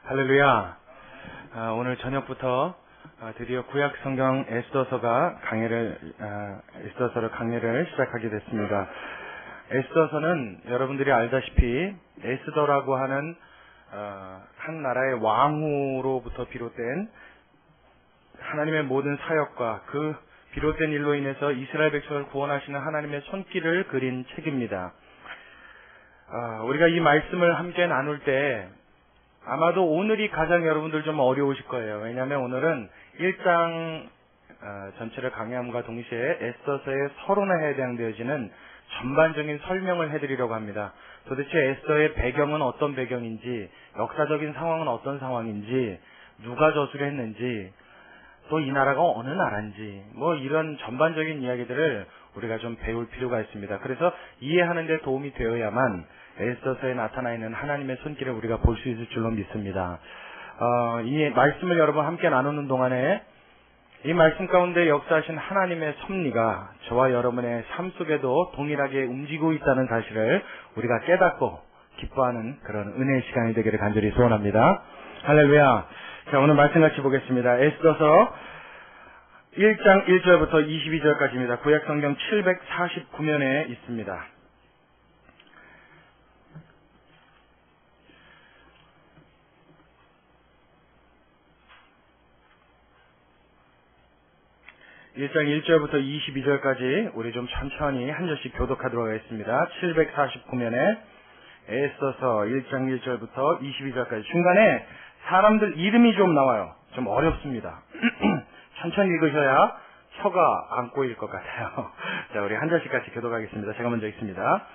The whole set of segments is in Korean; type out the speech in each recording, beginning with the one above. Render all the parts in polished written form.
할렐루야. 오늘 저녁부터 드디어 구약 성경 에스더서가 에스더서를 강의를 시작하게 됐습니다. 에스더서는 여러분들이 알다시피 에스더라고 하는 한 나라의 왕후로부터 비롯된 하나님의 모든 사역과 그 비롯된 일로 인해서 이스라엘 백성을 구원하시는 하나님의 손길을 그린 책입니다. 우리가 이 말씀을 함께 나눌 때 아마도 오늘이 가장 여러분들 좀 어려우실 거예요. 왜냐하면 오늘은 1장 전체를 강의함과 동시에 에스더서의 서론에 해당되어지는 전반적인 설명을 해드리려고 합니다. 도대체 에스더의 배경은 어떤 배경인지, 역사적인 상황은 어떤 상황인지, 누가 저수를 했는지, 또 이 나라가 어느 나라인지, 이런 전반적인 이야기들을 우리가 좀 배울 필요가 있습니다. 그래서 이해하는 데 도움이 되어야만 에스더서에 나타나 있는 하나님의 손길을 우리가 볼 수 있을 줄로 믿습니다. 이 말씀을 여러분 함께 나누는 동안에 이 말씀 가운데 역사하신 하나님의 섭리가 저와 여러분의 삶 속에도 동일하게 움직이고 있다는 사실을 우리가 깨닫고 기뻐하는 그런 은혜의 시간이 되기를 간절히 소원합니다. 할렐루야. 자, 오늘 말씀 같이 보겠습니다. 에스더서 1장 1절부터 22절까지입니다. 구약 성경 749면에 있습니다. (1장 1절부터 22절까지) 우리 좀 천천히 한 절씩 교독하도록 하겠습니다. 749면에 에스더서 1장 1절부터 22절까지 중간에 사람들 이름이 좀 나와요. 좀 어렵습니다. 천천히 읽으셔야 혀가 안 꼬일 것 같아요. 자, 우리 한 절씩 같이 교독하겠습니다. 제가 먼저 읽습니다.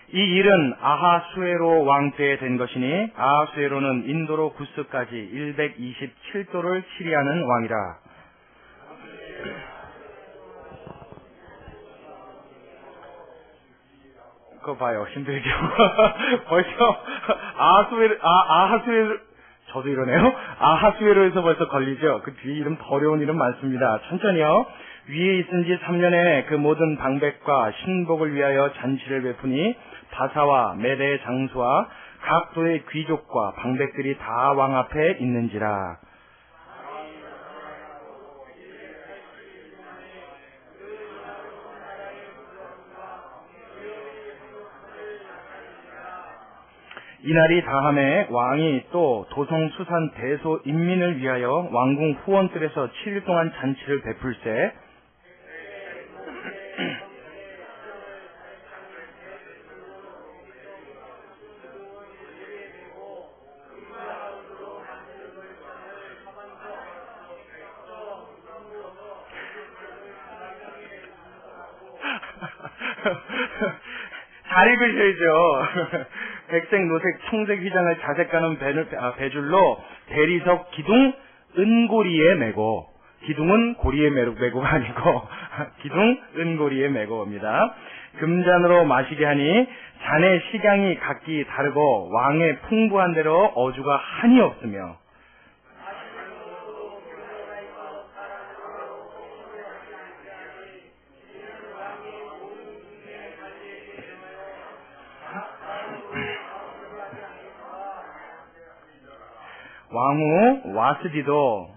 이 일은 아하수에로 왕 때에 된 것이니 아하수에로는 인도로 구스까지 127도를 치리하는 왕이라. 그거 봐요. 힘들죠. 벌써 아하수에로 저도 이러네요. 아하수에로에서 벌써 걸리죠. 그 뒤에 이름 어려운 이름 많습니다. 천천히요. 위에 있은 지 3년에 그 모든 방백과 신복을 위하여 잔치를 베푸니 바사와 메대의 장수와 각 도의 귀족과 방백들이 다 왕 앞에 있는지라. 이날이 다함에 왕이 또 도성 수산 대소 인민을 위하여 왕궁 후원뜰에서 7일 동안 잔치를 베풀세. 잘 읽으셔야죠. 백색, 노색, 청색 휘장을 자색 가는 배줄로 대리석 기둥 은고리에 메고, 기둥은 고리에 메고가 아니고 기둥 은고리에 메고입니다. 금잔으로 마시게 하니 잔의 식양이 각기 다르고 왕의 풍부한 대로 어주가 한이 없으며 왕후 와스디도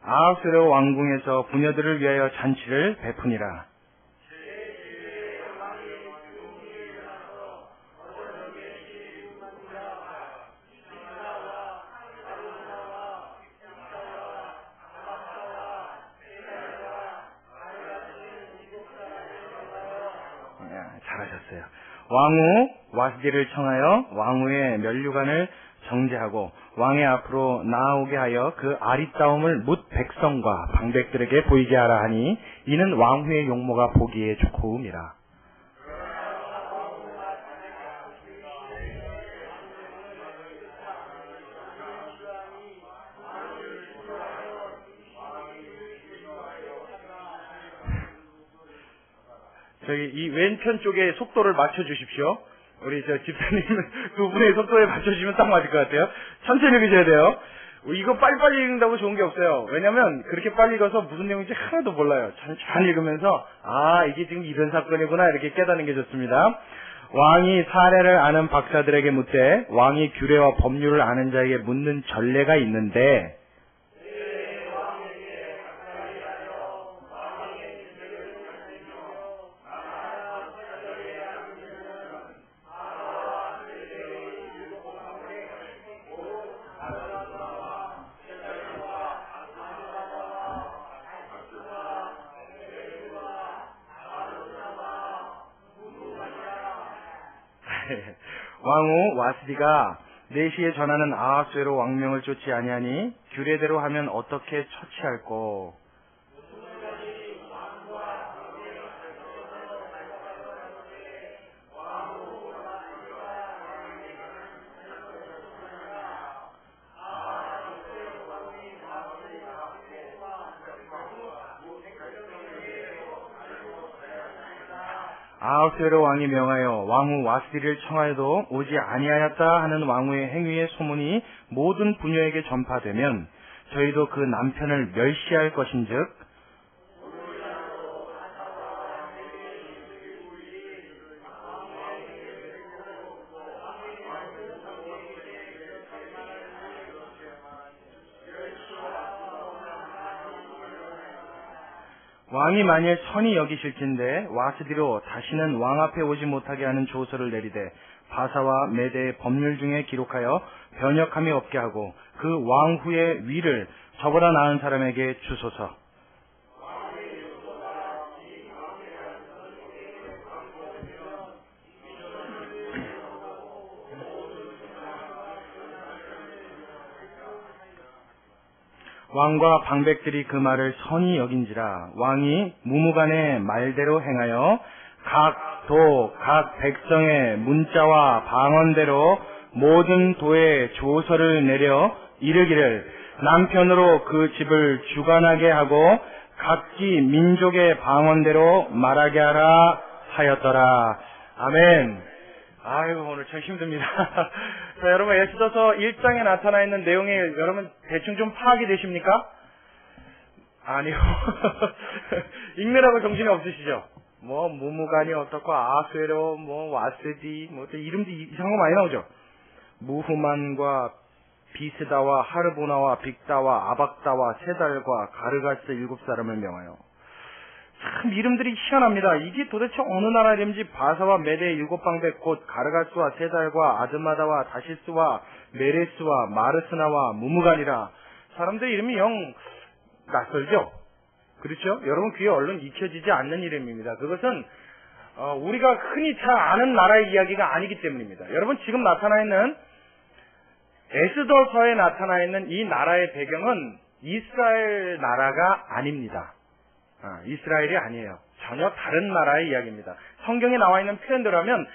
아하수에로 왕궁에서 부녀들을 위하여 잔치를 베푸니라. 잘하셨어요. 왕후 와스디를 청하여 왕후의 면류관을 정제하고 왕의 앞으로 나아오게 하여 그 아리따움을 뭇 백성과 방백들에게 보이게 하라 하니 이는 왕후의 용모가 보기에 좋고음이라. 저기 이 왼편 쪽에 속도를 맞춰주십시오. 우리 집사님 두 분의 속도에 맞춰주시면 딱 맞을 것 같아요. 천천히 읽으셔야 돼요. 이거 빨리빨리 읽는다고 좋은 게 없어요. 왜냐면 그렇게 빨리 읽어서 무슨 내용인지 하나도 몰라요. 천천히 읽으면서 이게 지금 이런 사건이구나 이렇게 깨닫는 게 좋습니다. 왕이 사례를 아는 박사들에게 묻되 왕이 규례와 법률을 아는 자에게 묻는 전례가 있는데 왕후 와스디가 4시에 전하는 아하수에로 왕명을 쫓지 아니하니 규례대로 하면 어떻게 처치할꼬. 아하수에로 왕이 명하여 왕후 와스디를 청하여도 오지 아니하였다 하는 왕후의 행위의 소문이 모든 부녀에게 전파되면 저희도 그 남편을 멸시할 것인즉 왕이 만일 선히 여기실진데 와스디로 다시는 왕 앞에 오지 못하게 하는 조서를 내리되 바사와 메대의 법률 중에 기록하여 변역함이 없게 하고 그 왕후의 위를 저보다 나은 사람에게 주소서. 왕과 방백들이 그 말을 선히 여긴지라 왕이 무무간의 말대로 행하여 각 도, 각 백성의 문자와 방언대로 모든 도에 조서를 내려 이르기를 남편으로 그 집을 주관하게 하고 각기 민족의 방언대로 말하게 하라 하였더라. 아멘. 아유, 오늘 참 힘듭니다. 자, 여러분, 에스더서 1장에 나타나 있는 내용이 여러분 대충 좀 파악이 되십니까? 아니요. 읽느라고 정신이 없으시죠? 뭐, 무무간이 어떻고, 아수에로, 뭐, 와스디, 뭐, 이름도 이상한 거 많이 나오죠? 무후만과 비스다와 하르보나와 빅다와 아박다와 세달과 가르가스 7사람을 명하여. 참 이름들이 희한합니다. 이게 도대체 어느 나라 이름인지 바사와 메대 7방백 곧 가르가스와 세달과 아드마다와 다시스와 메레스와 마르스나와 무무간이라. 사람들 이름이 영 낯설죠? 그렇죠? 여러분 귀에 얼른 익혀지지 않는 이름입니다. 그것은 우리가 흔히 잘 아는 나라의 이야기가 아니기 때문입니다. 여러분 지금 나타나 있는 에스더서에 나타나 있는 이 나라의 배경은 이스라엘 나라가 아닙니다. 이스라엘이 아니에요. 전혀 다른 나라의 이야기입니다. 성경에 나와 있는 표현대로 하면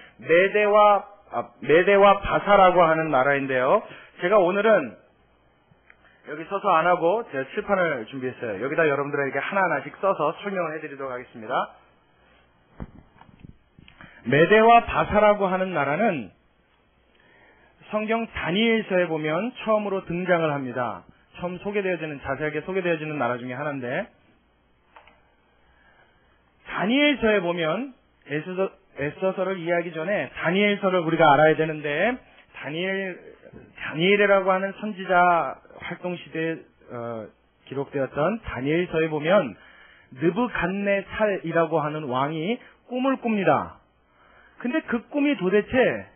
메대와 바사라고 하는 나라인데요. 제가 오늘은 여기 써서 안 하고 제가 칠판을 준비했어요. 여기다 여러분들에게 하나하나씩 써서 설명을 해드리도록 하겠습니다. 메대와 바사라고 하는 나라는 성경 다니엘서에 보면 처음으로 등장을 합니다. 처음 자세하게 소개되어지는 나라 중에 하나인데, 다니엘서에 보면 에스더서를 이해하기 전에 다니엘서를 우리가 알아야 되는데, 다니엘이라고 하는 선지자 활동 시대에 기록되었던 다니엘서에 보면 느부갓네살이라고 하는 왕이 꿈을 꿉니다. 근데 그 꿈이 도대체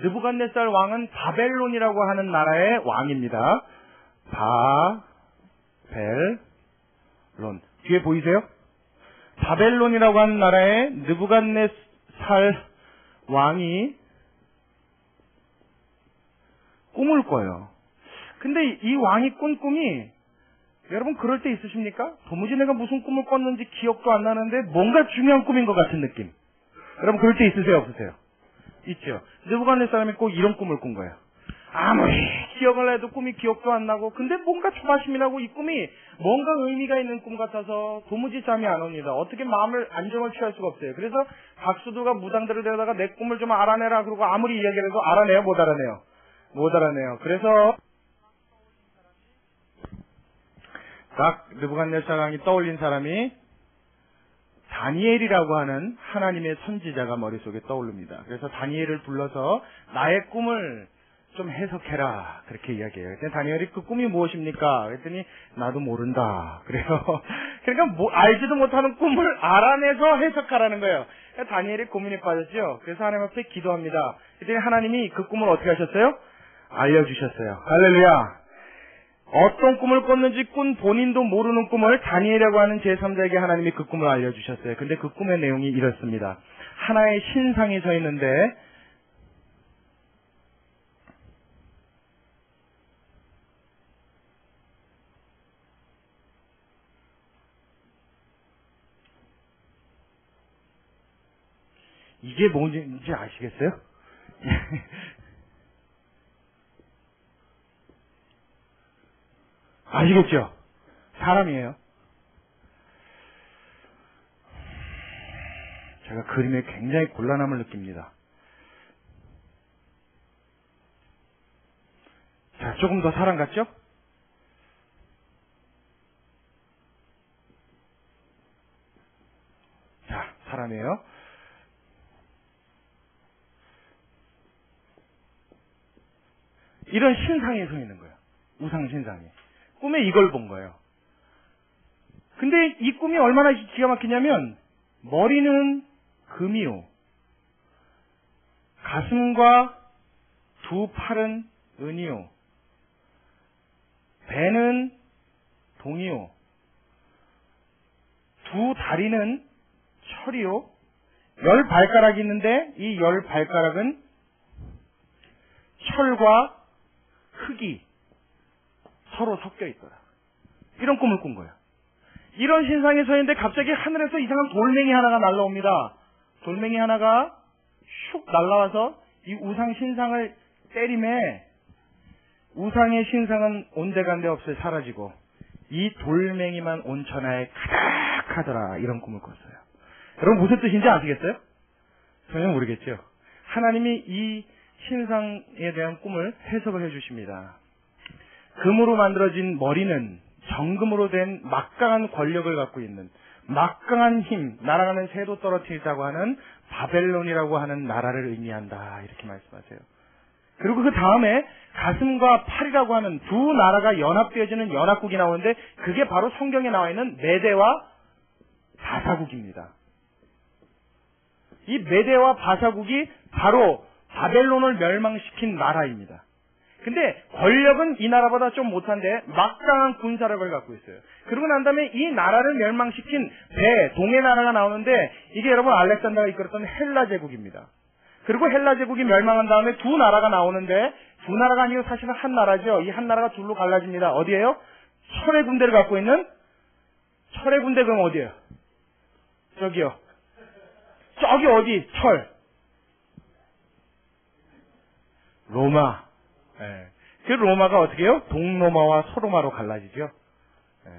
느부갓네살 왕은 바벨론이라고 하는 나라의 왕입니다. 바벨론 뒤에 보이세요? 바벨론이라고 하는 나라의 느부갓네살 왕이 꿈을 꿔요. 근데 이 왕이 꾼 꿈이 여러분 그럴 때 있으십니까? 도무지 내가 무슨 꿈을 꿨는지 기억도 안 나는데 뭔가 중요한 꿈인 것 같은 느낌. 여러분 그럴 때 있으세요 없으세요? 있죠. 느부갓네살이 꼭 이런 꿈을 꾼 거예요. 아무리 기억을 해도 꿈이 기억도 안 나고, 근데 뭔가 초바심이 나고 이 꿈이 뭔가 의미가 있는 꿈 같아서 도무지 잠이 안 옵니다. 어떻게 마음을 안정을 취할 수가 없어요. 그래서 박수두가 무당들을 데려다가 내 꿈을 좀 알아내라 그러고 아무리 이야기를 해도 알아내요? 못 알아내요? 못 알아내요. 그래서 딱 느부갓네살 왕이 떠올린 사람이 다니엘이라고 하는 하나님의 선지자가 머릿속에 떠오릅니다. 그래서 다니엘을 불러서 나의 꿈을 좀 해석해라, 그렇게 이야기해요. 그랬더니 다니엘이 그 꿈이 무엇입니까? 그랬더니 나도 모른다 그래요. 그러니까 알지도 못하는 꿈을 알아내서 해석하라는 거예요. 그러니까 다니엘이 고민에 빠졌죠. 그래서 하나님 앞에 기도합니다. 그랬더니 하나님이 그 꿈을 어떻게 하셨어요? 알려주셨어요. 할렐루야. 어떤 꿈을 꿨는지 꾼 본인도 모르는 꿈을 다니엘이라고 하는 제3자에게 하나님이 그 꿈을 알려주셨어요. 근데 그 꿈의 내용이 이렇습니다. 하나의 신상이 서 있는데 이게 뭔지 아시겠어요? 아시겠죠? 사람이에요. 제가 그림에 굉장히 곤란함을 느낍니다. 자, 조금 더 사람 같죠? 자, 사람이에요. 이런 신상이 서 있는 거예요. 우상 신상이. 꿈에 이걸 본 거예요. 근데 이 꿈이 얼마나 기가 막히냐면 머리는 금이요, 가슴과 두 팔은 은이요, 배는 동이요, 두 다리는 철이요, 10발가락이 있는데 이 10발가락은 철과 흙이 서로 섞여 있더라. 이런 꿈을 꾼 거예요. 이런 신상이 서 있는데 갑자기 하늘에서 이상한 돌멩이 하나가 날라옵니다. 돌멩이 하나가 슉 날라와서 이 우상 신상을 때림에 우상의 신상은 온데간데 없이 사라지고 이 돌멩이만 온천하에 가득하더라. 이런 꿈을 꿨어요. 여러분 무슨 뜻인지 아시겠어요? 전혀 모르겠죠. 하나님이 이 신상에 대한 꿈을 해석을 해주십니다. 금으로 만들어진 머리는 정금으로 된 막강한 권력을 갖고 있는, 막강한 힘, 날아가는 새도 떨어뜨리자고 하는 바벨론이라고 하는 나라를 의미한다, 이렇게 말씀하세요. 그리고 그 다음에 가슴과 팔이라고 하는 두 나라가 연합되어지는 연합국이 나오는데 그게 바로 성경에 나와 있는 메대와 바사국입니다. 이 메대와 바사국이 바로 바벨론을 멸망시킨 나라입니다. 근데 권력은 이 나라보다 좀 못한데 막강한 군사력을 갖고 있어요. 그러고 난 다음에 이 나라를 멸망시킨 동해 나라가 나오는데 이게 여러분 알렉산더가 이끌었던 헬라 제국입니다. 그리고 헬라 제국이 멸망한 다음에 두 나라가 나오는데 두 나라가 아니고 사실은 한 나라죠. 이 한 나라가 둘로 갈라집니다. 어디예요? 철의 군대를 갖고 있는, 철의 군대 그럼 어디예요? 저기요. 저기 어디? 철. 로마. 예. 그 로마가 어떻게 해요? 동로마와 서로마로 갈라지죠. 예.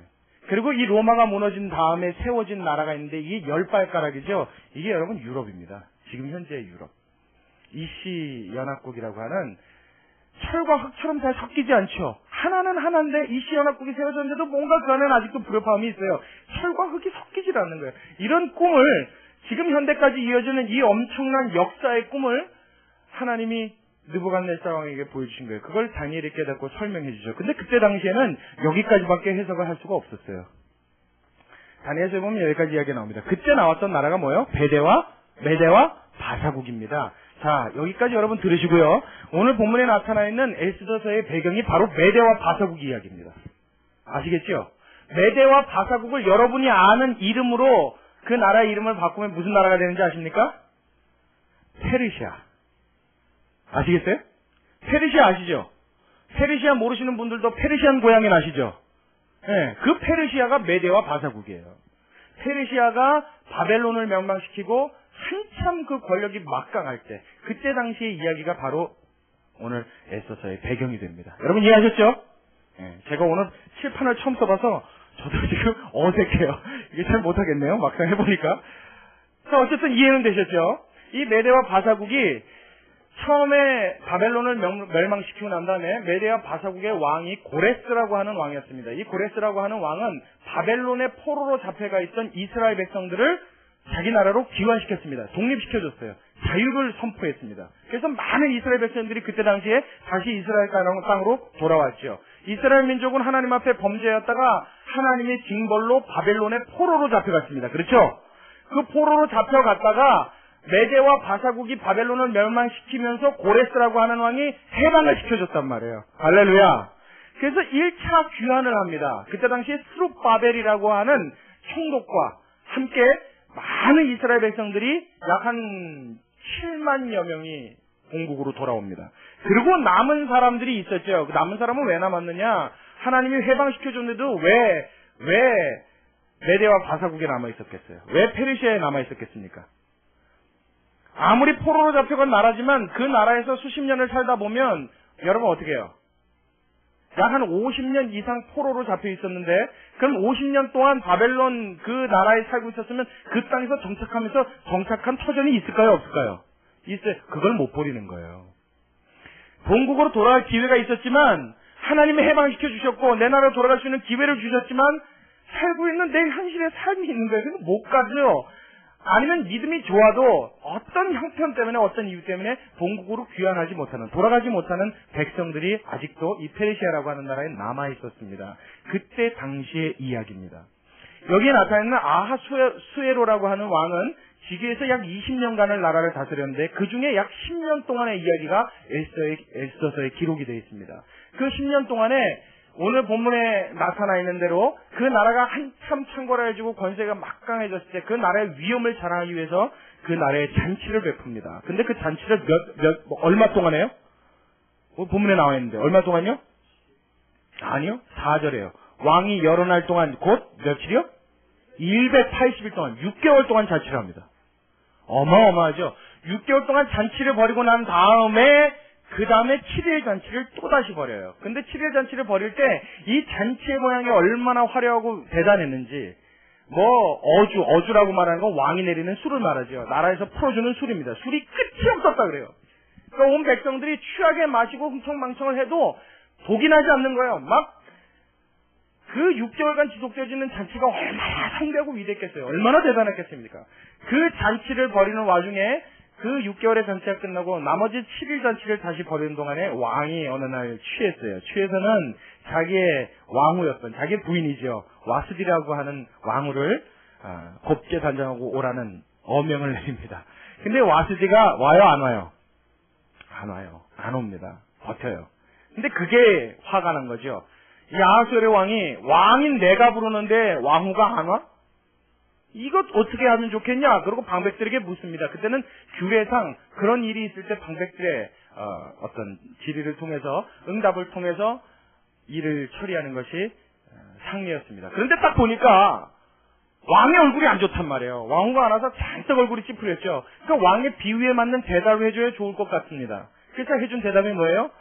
그리고 이 로마가 무너진 다음에 세워진 나라가 있는데 이게 10발가락이죠. 이게 여러분 유럽입니다. 지금 현재의 유럽. 이시 연합국이라고 하는 철과 흙처럼 잘 섞이지 않죠. 하나는 하나인데 이시 연합국이 세워졌는데도 뭔가 그 안에는 아직도 불협화음이 있어요. 철과 흙이 섞이질 않는 거예요. 이런 꿈을 지금 현대까지 이어지는 이 엄청난 역사의 꿈을 하나님이 느부갓네살 왕에게 보여주신 거예요. 그걸 다니엘이 깨닫고 설명해 주죠. 근데 그때 당시에는 여기까지밖에 해석을 할 수가 없었어요. 다니엘서에 보면 여기까지 이야기가 나옵니다. 그때 나왔던 나라가 뭐예요? 메대와 바사국입니다. 자, 여기까지 여러분 들으시고요. 오늘 본문에 나타나 있는 에스더서의 배경이 바로 메대와 바사국 이야기입니다. 아시겠죠? 메대와 바사국을 여러분이 아는 이름으로 그 나라의 이름을 바꾸면 무슨 나라가 되는지 아십니까? 페르시아. 아시겠어요? 페르시아 아시죠? 페르시아 모르시는 분들도 페르시안 고향인 아시죠? 네, 그 페르시아가 메대와 바사국이에요. 페르시아가 바벨론을 멸망시키고 한참 그 권력이 막강할 때, 그때 당시의 이야기가 바로 오늘 에스더서의 배경이 됩니다. 여러분 이해하셨죠? 네, 제가 오늘 칠판을 처음 써봐서 저도 지금 어색해요. 이게 잘 못하겠네요. 막상 해보니까. 자, 어쨌든 이해는 되셨죠? 이 메대와 바사국이 처음에 바벨론을 멸망시키고 난 다음에 메대와 바사국의 왕이 고레스라고 하는 왕이었습니다. 이 고레스라고 하는 왕은 바벨론의 포로로 잡혀가 있던 이스라엘 백성들을 자기 나라로 귀환시켰습니다. 독립시켜줬어요. 자유를 선포했습니다. 그래서 많은 이스라엘 백성들이 그때 당시에 다시 이스라엘 땅으로 돌아왔죠. 이스라엘 민족은 하나님 앞에 범죄였다가 하나님의 징벌로 바벨론의 포로로 잡혀갔습니다. 그렇죠? 그 포로로 잡혀갔다가 메대와 바사국이 바벨론을 멸망시키면서 고레스라고 하는 왕이 해방을 시켜줬단 말이에요. 할렐루야. 그래서 1차 귀환을 합니다. 그때 당시에 스룹바벨이라고 하는 총독과 함께 많은 이스라엘 백성들이 약 한 7만여 명이 본국으로 돌아옵니다. 그리고 남은 사람들이 있었죠. 그 남은 사람은 왜 남았느냐? 하나님이 해방시켜줬는데도 왜 메대와 바사국에 남아있었겠어요? 왜 페르시아에 남아있었겠습니까? 아무리 포로로 잡혀간 나라지만 그 나라에서 수십 년을 살다 보면 여러분 어떻게 해요? 약 한 50년 이상 포로로 잡혀 있었는데 그럼 50년 동안 바벨론 그 나라에 살고 있었으면 그 땅에서 정착하면서 정착한 터전이 있을까요? 없을까요? 있어요. 그걸 못 버리는 거예요. 본국으로 돌아갈 기회가 있었지만 하나님이 해방시켜 주셨고 내 나라로 돌아갈 수 있는 기회를 주셨지만 살고 있는 내 현실의 삶이 있는 거예요. 그래서 못 가죠. 아니면 믿음이 좋아도 어떤 형편 때문에 어떤 이유 때문에 본국으로 귀환하지 못하는 돌아가지 못하는 백성들이 아직도 이 페르시아라고 하는 나라에 남아 있었습니다. 그때 당시의 이야기입니다. 여기에 나타나 있는 아하수에로라고 하는 왕은 지기에서 약 20년간을 나라를 다스렸는데 그 중에 약 10년 동안의 이야기가 에스더서에 기록이 되어 있습니다. 그 10년 동안에 오늘 본문에 나타나 있는 대로 그 나라가 한참 창궐해지고 권세가 막강해졌을 때 그 나라의 위엄을 자랑하기 위해서 그 나라에 잔치를 베풉니다. 근데 그 잔치를 얼마 동안 해요? 본문에 나와 있는데 얼마 동안요? 아니요. 4절이에요. 왕이 여러 날 동안 곧 며칠이요? 180일 동안 6개월 동안 잔치를 합니다. 어마어마하죠. 6개월 동안 잔치를 벌이고 난 다음에 그 다음에 7일 잔치를 또다시 벌여요. 근데 7일 잔치를 벌일 때 이 잔치의 모양이 얼마나 화려하고 대단했는지 어주라고 말하는 건 왕이 내리는 술을 말하죠. 나라에서 풀어주는 술입니다. 술이 끝이 없었다 그래요. 그러니까 온 백성들이 취하게 마시고 흥청망청을 해도 독이 나지 않는 거예요. 막 그 6개월간 지속되어지는 잔치가 얼마나 성대하고 위대했겠어요. 얼마나 대단했겠습니까? 그 잔치를 벌이는 와중에 그 6개월의 잔치가 끝나고 나머지 7일 잔치를 다시 벌이는 동안에 왕이 어느 날 취했어요. 취해서는 자기의 왕후였던 자기의 부인이죠. 와스디라고 하는 왕후를 곱게 단장하고 오라는 어명을 내립니다. 근데 와스디가 와요 안 와요? 안 와요. 안 옵니다. 버텨요. 근데 그게 화가 난 거죠. 이 아하수에로 왕인 내가 부르는데 왕후가 안 와? 이것 어떻게 하면 좋겠냐? 그러고 방백들에게 묻습니다. 그때는 규례상 그런 일이 있을 때 방백들의 어떤 질의를 통해서 응답을 통해서 일을 처리하는 것이 상례였습니다. 그런데 딱 보니까 왕의 얼굴이 안 좋단 말이에요. 왕후가 안 와서 잔뜩 얼굴이 찌푸렸죠. 그러니까 왕의 비위에 맞는 대답을 해줘야 좋을 것 같습니다. 그래서 해준 대답이 뭐예요?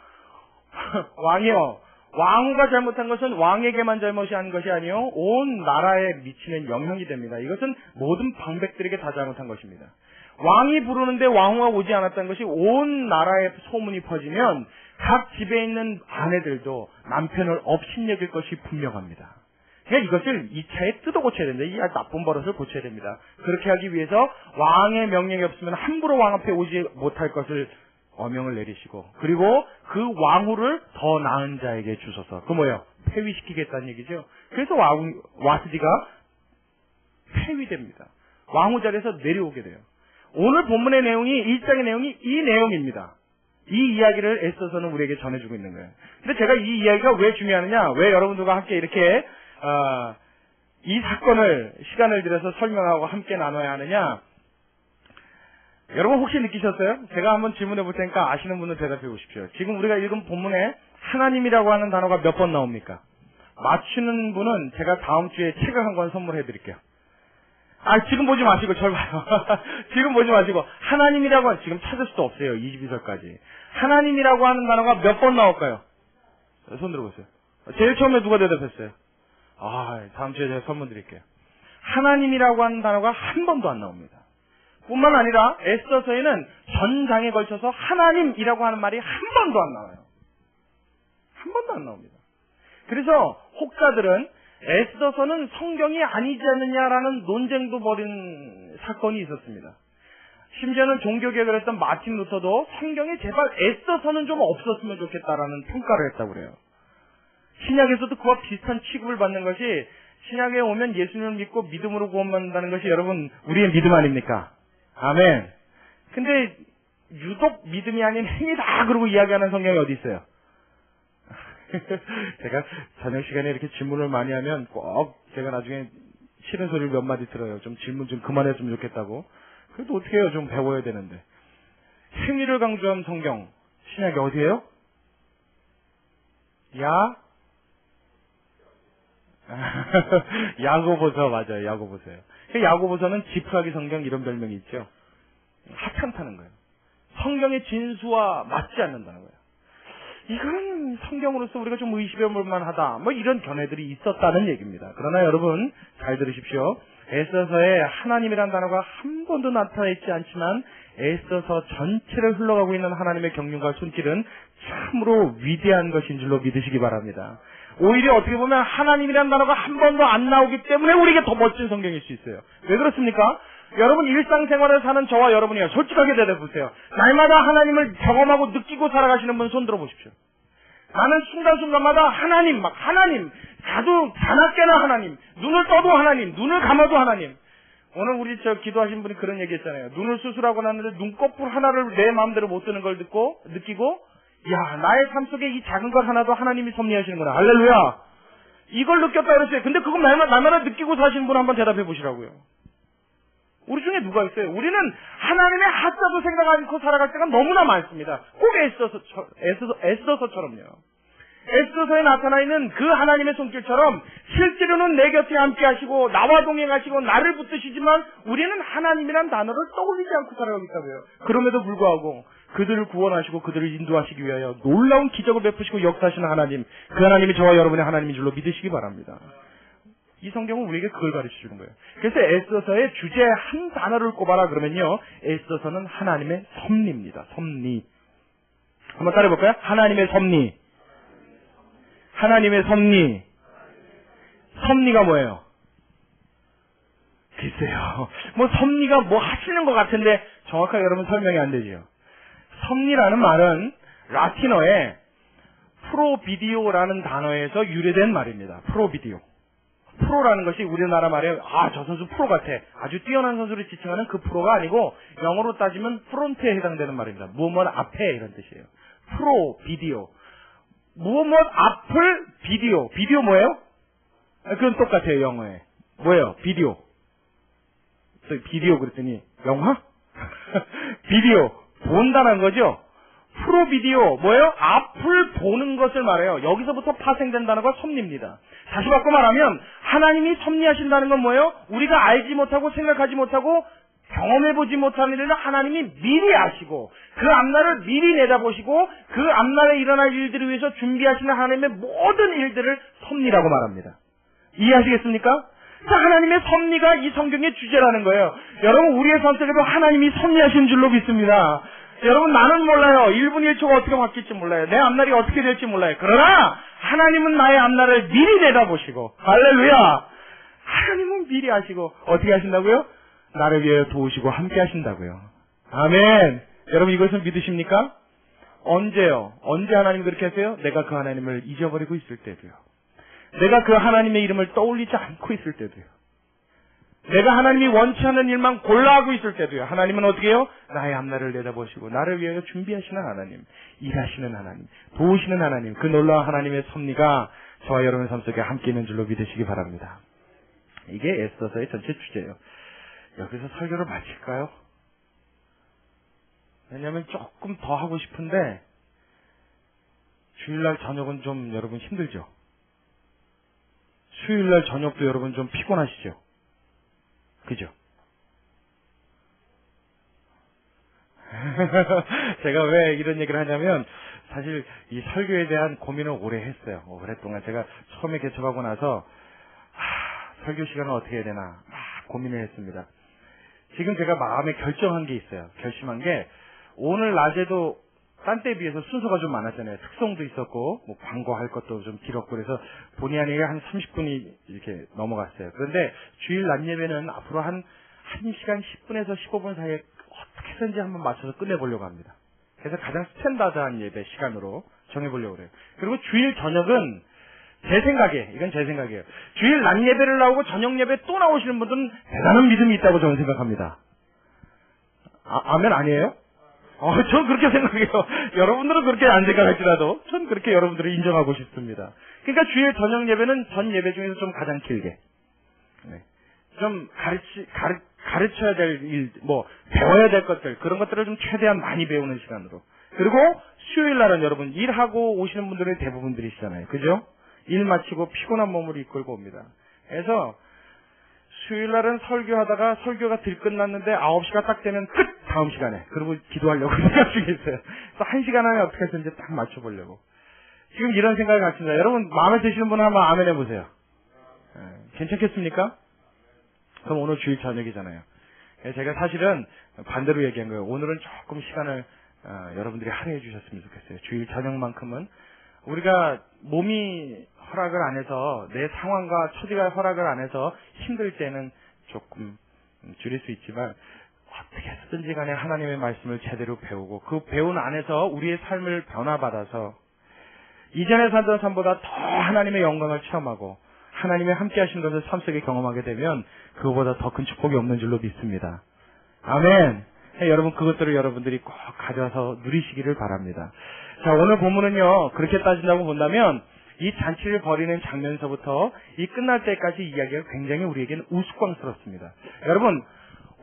왕이요. 왕후가 잘못한 것은 왕에게만 잘못이 한 것이 아니요 온 나라에 미치는 영향이 됩니다. 이것은 모든 방백들에게 다 잘못한 것입니다. 왕이 부르는데 왕후가 오지 않았다는 것이 온 나라에 소문이 퍼지면 각 집에 있는 아내들도 남편을 업신여길 것이 분명합니다. 그러니까 이것을 2차에 뜯어 고쳐야 된다. 이 나쁜 버릇을 고쳐야 됩니다. 그렇게 하기 위해서 왕의 명령이 없으면 함부로 왕 앞에 오지 못할 것을 어명을 내리시고 그리고 그 왕후를 더 나은 자에게 주소서. 그 뭐예요? 폐위시키겠다는 얘기죠. 그래서 와스디가 폐위됩니다. 왕후 자리에서 내려오게 돼요. 오늘 본문의 내용이 1장의 내용이 이 내용입니다. 이 이야기를 에스더서는 우리에게 전해주고 있는 거예요. 근데 제가 이 이야기가 왜 중요하느냐? 왜 여러분들과 함께 이렇게 이 사건을 시간을 들여서 설명하고 함께 나눠야 하느냐? 여러분 혹시 느끼셨어요? 제가 한번 질문해 볼 테니까 아시는 분은 대답해 보십시오. 지금 우리가 읽은 본문에 하나님이라고 하는 단어가 몇 번 나옵니까? 맞추는 분은 제가 다음 주에 책을 한 권 선물해 드릴게요. 지금 보지 마시고 절 봐요. 지금 보지 마시고 하나님이라고 하는 지금 찾을 수도 없어요. 22절까지. 하나님이라고 하는 단어가 몇 번 나올까요? 손 들어보세요. 제일 처음에 누가 대답했어요? 다음 주에 제가 선물 드릴게요. 하나님이라고 하는 단어가 한 번도 안 나옵니다. 뿐만 아니라 에스더서에는 전장에 걸쳐서 하나님이라고 하는 말이 한 번도 안 나와요. 한 번도 안 나옵니다. 그래서 혹자들은 에스더서는 성경이 아니지 않느냐라는 논쟁도 벌인 사건이 있었습니다. 심지어는 종교개혁을 했던 마틴 루터도 성경에 제발 애써서는 좀 없었으면 좋겠다라는 평가를 했다고 그래요. 신약에서도 그와 비슷한 취급을 받는 것이 신약에 오면 예수님을 믿고 믿음으로 구원받는다는 것이 여러분 우리의 믿음 아닙니까? 아멘. 근데 유독 믿음이 아닌 행위다 그러고 이야기하는 성경이 어디 있어요? 제가 저녁 시간에 이렇게 질문을 많이 하면 꼭 제가 나중에 싫은 소리를 몇 마디 들어요. 좀 질문 좀 그만했으면 좋겠다고. 그래도 어떻게 해요? 좀 배워야 되는데. 행위를 강조한 성경 신약이 어디예요? 야고보서 맞아요. 야고보서요. 야고보서는 지푸라기 성경 이런 별명이 있죠. 하찮다는 거예요. 성경의 진수와 맞지 않는다는 거예요. 이건 성경으로서 우리가 좀 의심해 볼 만하다. 뭐 이런 견해들이 있었다는 얘기입니다. 그러나 여러분 잘 들으십시오. 에스더서에 하나님이란 단어가 한 번도 나타나 있지 않지만 에스더서 전체를 흘러가고 있는 하나님의 경륜과 손길은 참으로 위대한 것인 줄로 믿으시기 바랍니다. 오히려 어떻게 보면 하나님이란 단어가 한 번도 안 나오기 때문에 우리에게 더 멋진 성경일 수 있어요. 왜 그렇습니까? 여러분 일상생활을 사는 저와 여러분이요. 솔직하게 대답해보세요. 날마다 하나님을 경험하고 느끼고 살아가시는 분 손 들어보십시오. 나는 순간순간마다 하나님, 자도 자나깨나 하나님, 눈을 떠도 하나님, 눈을 감아도 하나님. 오늘 우리 기도하신 분이 그런 얘기 했잖아요. 눈을 수술하고 났는데 눈꺼풀 하나를 내 마음대로 못 뜨는 걸 느끼고, 야, 나의 삶 속에 이 작은 것 하나도 하나님이 섭리하시는구나. 할렐루야. 이걸 느꼈다 그랬어요. 근데 그거 날마다 느끼고 사시는 분 한번 대답해 보시라고요. 우리 중에 누가 있어요? 우리는 하나님의 하자도 생각 않고 살아갈 때가 너무나 많습니다. 꼭 에스더서처럼요. 에스더서에 나타나 있는 그 하나님의 손길처럼 실제로는 내 곁에 함께 하시고 나와 동행하시고 나를 붙드시지만 우리는 하나님이란 단어를 떠올리지 않고 살아가고 있다고요. 그럼에도 불구하고 그들을 구원하시고 그들을 인도하시기 위하여 놀라운 기적을 베푸시고 역사하시는 하나님, 그 하나님이 저와 여러분의 하나님인 줄로 믿으시기 바랍니다. 이 성경은 우리에게 그걸 가르쳐 주는 거예요. 그래서 에스더서의 주제 한 단어를 꼽아라 그러면요. 에스더서는 하나님의 섭리입니다. 섭리. 한번 따라해볼까요? 하나님의 섭리. 하나님의 섭리. 섭리가 뭐예요? 글쎄요. 뭐 섭리가 뭐 하시는 것 같은데 정확하게 여러분 설명이 안 되죠. 섭리라는 말은 라틴어의 프로비디오라는 단어에서 유래된 말입니다. 프로비디오. 프로라는 것이 우리나라 말에 저 선수 프로 같아. 아주 뛰어난 선수를 지칭하는 그 프로가 아니고 영어로 따지면 프론트에 해당되는 말입니다. 무엇 앞에 이런 뜻이에요. 프로, 비디오. 무엇 앞을 비디오. 비디오 뭐예요? 그건 똑같아요. 영어에. 뭐예요? 비디오. 비디오 그랬더니 영화? 비디오. 본다는 거죠. 프로비디오 뭐예요? 앞을 보는 것을 말해요. 여기서부터 파생된 단어가 섭리입니다. 다시 바꿔 말하면 하나님이 섭리하신다는 건 뭐예요? 우리가 알지 못하고 생각하지 못하고 경험해보지 못하는 일을 하나님이 미리 아시고 그 앞날을 미리 내다보시고 그 앞날에 일어날 일들을 위해서 준비하시는 하나님의 모든 일들을 섭리라고 말합니다. 이해하시겠습니까? 하나님의 섭리가 이 성경의 주제라는 거예요. 여러분 우리의 선택에도 하나님이 섭리하신 줄로 믿습니다. 여러분 나는 몰라요. 1분 1초가 어떻게 바뀔지 몰라요. 내 앞날이 어떻게 될지 몰라요. 그러나 하나님은 나의 앞날을 미리 내다보시고 할렐루야. 하나님은 미리 하시고 어떻게 하신다고요? 나를 위해 도우시고 함께 하신다고요. 아멘. 여러분 이것을 믿으십니까? 언제요? 언제 하나님 그렇게 하세요? 내가 그 하나님을 잊어버리고 있을 때도요. 내가 그 하나님의 이름을 떠올리지 않고 있을 때도요. 내가 하나님이 원치 않는 일만 골라하고 있을 때도요. 하나님은 어떻게 해요? 나의 앞날을 내다보시고 나를 위하여 준비하시는 하나님, 일하시는 하나님, 도우시는 하나님, 그 놀라운 하나님의 섭리가 저와 여러분의 삶 속에 함께 있는 줄로 믿으시기 바랍니다. 이게 에스더서의 전체 주제예요. 여기서 설교를 마칠까요? 왜냐하면 조금 더 하고 싶은데 주일날 저녁은 좀 여러분 힘들죠? 수요일날 저녁도 여러분 좀 피곤하시죠? 그죠? 제가 왜 이런 얘기를 하냐면 사실 이 설교에 대한 고민을 오래 했어요. 오랫동안 제가 처음에 개척하고 나서 설교 시간을 어떻게 해야 되나 막 고민을 했습니다. 지금 제가 마음에 결정한 게 있어요. 결심한 게 오늘 낮에도 딴 때에 비해서 순서가 좀 많았잖아요. 특송도 있었고 뭐 광고할 것도 좀 길었고 그래서 본의 아니게 한 30분이 이렇게 넘어갔어요. 그런데 주일 낮 예배는 앞으로 한 1시간 10분에서 15분 사이에 어떻게 해서든지 한번 맞춰서 끝내보려고 합니다. 그래서 가장 스탠다드한 예배 시간으로 정해보려고 그래요. 그리고 주일 저녁은 이건 제 생각이에요. 주일 낮 예배를 나오고 저녁 예배 또 나오시는 분들은 대단한 믿음이 있다고 저는 생각합니다. 아멘 아니에요? 전 그렇게 생각해요. 여러분들은 그렇게 안 생각할지라도 전 그렇게 여러분들을 인정하고 싶습니다. 그러니까 주일 저녁 예배는 전 예배 중에서 좀 가장 길게 좀 가르쳐야 될 일, 배워야 될 것들, 그런 것들을 좀 최대한 많이 배우는 시간으로. 그리고 수요일 날은 여러분, 일하고 오시는 분들이 대부분들이시잖아요. 그죠? 일 마치고 피곤한 몸을 이끌고 옵니다. 그래서 수요일 날은 설교하다가 설교가 들끝났는데 9시가 딱 되면 끝! 다음 시간에. 그리고 기도하려고 생각 중에 있어요. 그래서 1시간 안에 어떻게 해서든지 딱 맞춰보려고. 지금 이런 생각이 같습니다. 여러분, 마음에 드시는 분은 한번 아멘 해보세요. 괜찮겠습니까? 그럼 오늘 주일 저녁이잖아요. 제가 사실은 반대로 얘기한 거예요. 오늘은 조금 시간을 여러분들이 할애해 주셨으면 좋겠어요. 주일 저녁만큼은 우리가 몸이 허락을 안 해서 내 상황과 처지가 허락을 안 해서 힘들 때는 조금 줄일 수 있지만 어떻게 해서든지 간에 하나님의 말씀을 제대로 배우고 그 배운 안에서 우리의 삶을 변화받아서 이전에 살던 삶보다 더 하나님의 영광을 체험하고 하나님의 함께 하신 것을 삶 속에 경험하게 되면 그거보다 더 큰 축복이 없는 줄로 믿습니다. 아멘. 여러분 그것들을 여러분들이 꼭 가져와서 누리시기를 바랍니다. 자, 오늘 본문은요, 그렇게 따진다고 본다면 이 잔치를 벌이는 장면서부터 이 끝날 때까지 이야기가 굉장히 우리에게는 우스꽝스럽습니다. 여러분,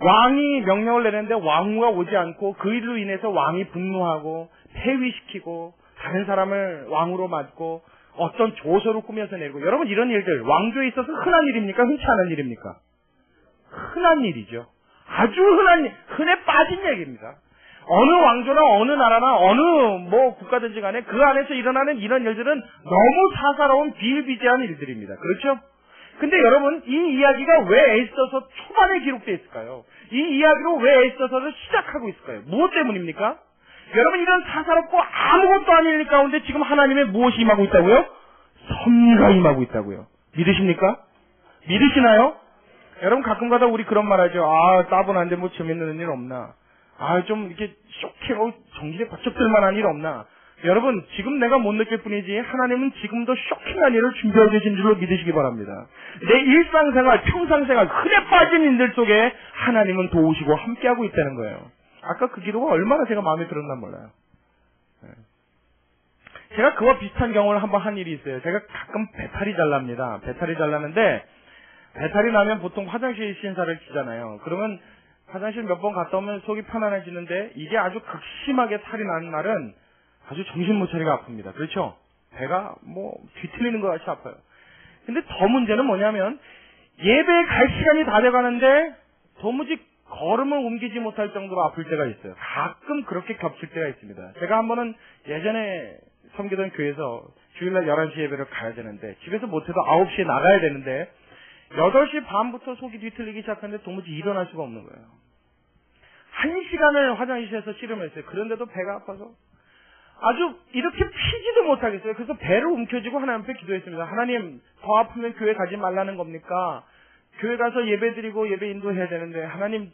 왕이 명령을 내는데 왕후가 오지 않고 그 일로 인해서 왕이 분노하고 폐위시키고 다른 사람을 왕으로 맡고 어떤 조서를 꾸며서 내고, 여러분 이런 일들 왕조에 있어서 흔한 일입니까? 흔치 않은 일입니까? 흔한 일이죠. 아주 흔해 빠진 얘기입니다. 어느 왕조나 어느 나라나 어느 국가든지 간에 그 안에서 일어나는 이런 일들은 너무 사사로운 비일비재한 일들입니다. 그렇죠? 근데 여러분, 이 이야기가 왜 에스더서 초반에 기록되어 있을까요? 이 이야기로 왜 에스더서를 시작하고 있을까요? 무엇 때문입니까? 여러분, 이런 사사롭고 아무것도 아닌 일 가운데 지금 하나님의 무엇이 임하고 있다고요? 섭리가 임하고 있다고요. 믿으십니까? 믿으시나요? 여러분, 가끔가다 우리 그런 말 하죠. 따분한데 재밌는 일 없나? 좀 이렇게 쇼킹하고 정신에 바짝 들만한 일 없나? 여러분, 지금 내가 못 느낄 뿐이지 하나님은 지금도 쇼킹한 일을 준비해 주신 줄로 믿으시기 바랍니다. 내 일상생활, 평상생활, 흔해 빠진 일들 속에 하나님은 도우시고 함께하고 있다는 거예요. 아까 그 기도가 얼마나 제가 마음에 들었나 몰라요. 제가 그와 비슷한 경험을 한번 한 일이 있어요. 제가 가끔 배탈이 잘 납니다. 배탈이 잘 나는데 배탈이 나면 보통 화장실 신사를 치잖아요. 그러면 화장실 몇 번 갔다 오면 속이 편안해지는데 이게 아주 극심하게 탈이 나는 날은 아주 정신 못 차리가 아픕니다. 그렇죠? 배가 뒤틀리는 것 같이 아파요. 근데 더 문제는 뭐냐면 예배에 갈 시간이 다 돼가는데 도무지 걸음을 옮기지 못할 정도로 아플 때가 있어요. 가끔 그렇게 겹칠 때가 있습니다. 제가 한 번은 예전에 섬기던 교회에서 주일날 11시 예배를 가야 되는데 집에서 못해도 9시에 나가야 되는데 8시 반부터 속이 뒤틀리기 시작하는데 도무지 일어날 수가 없는 거예요. 1시간을 화장실에서 씨름했어요. 그런데도 배가 아파서 아주 이렇게 피지도 못하겠어요. 그래서 배를 움켜쥐고 하나님 앞에 기도했습니다. 하나님, 더 아프면 교회 가지 말라는 겁니까? 교회 가서 예배 드리고 예배 인도해야 되는데 하나님,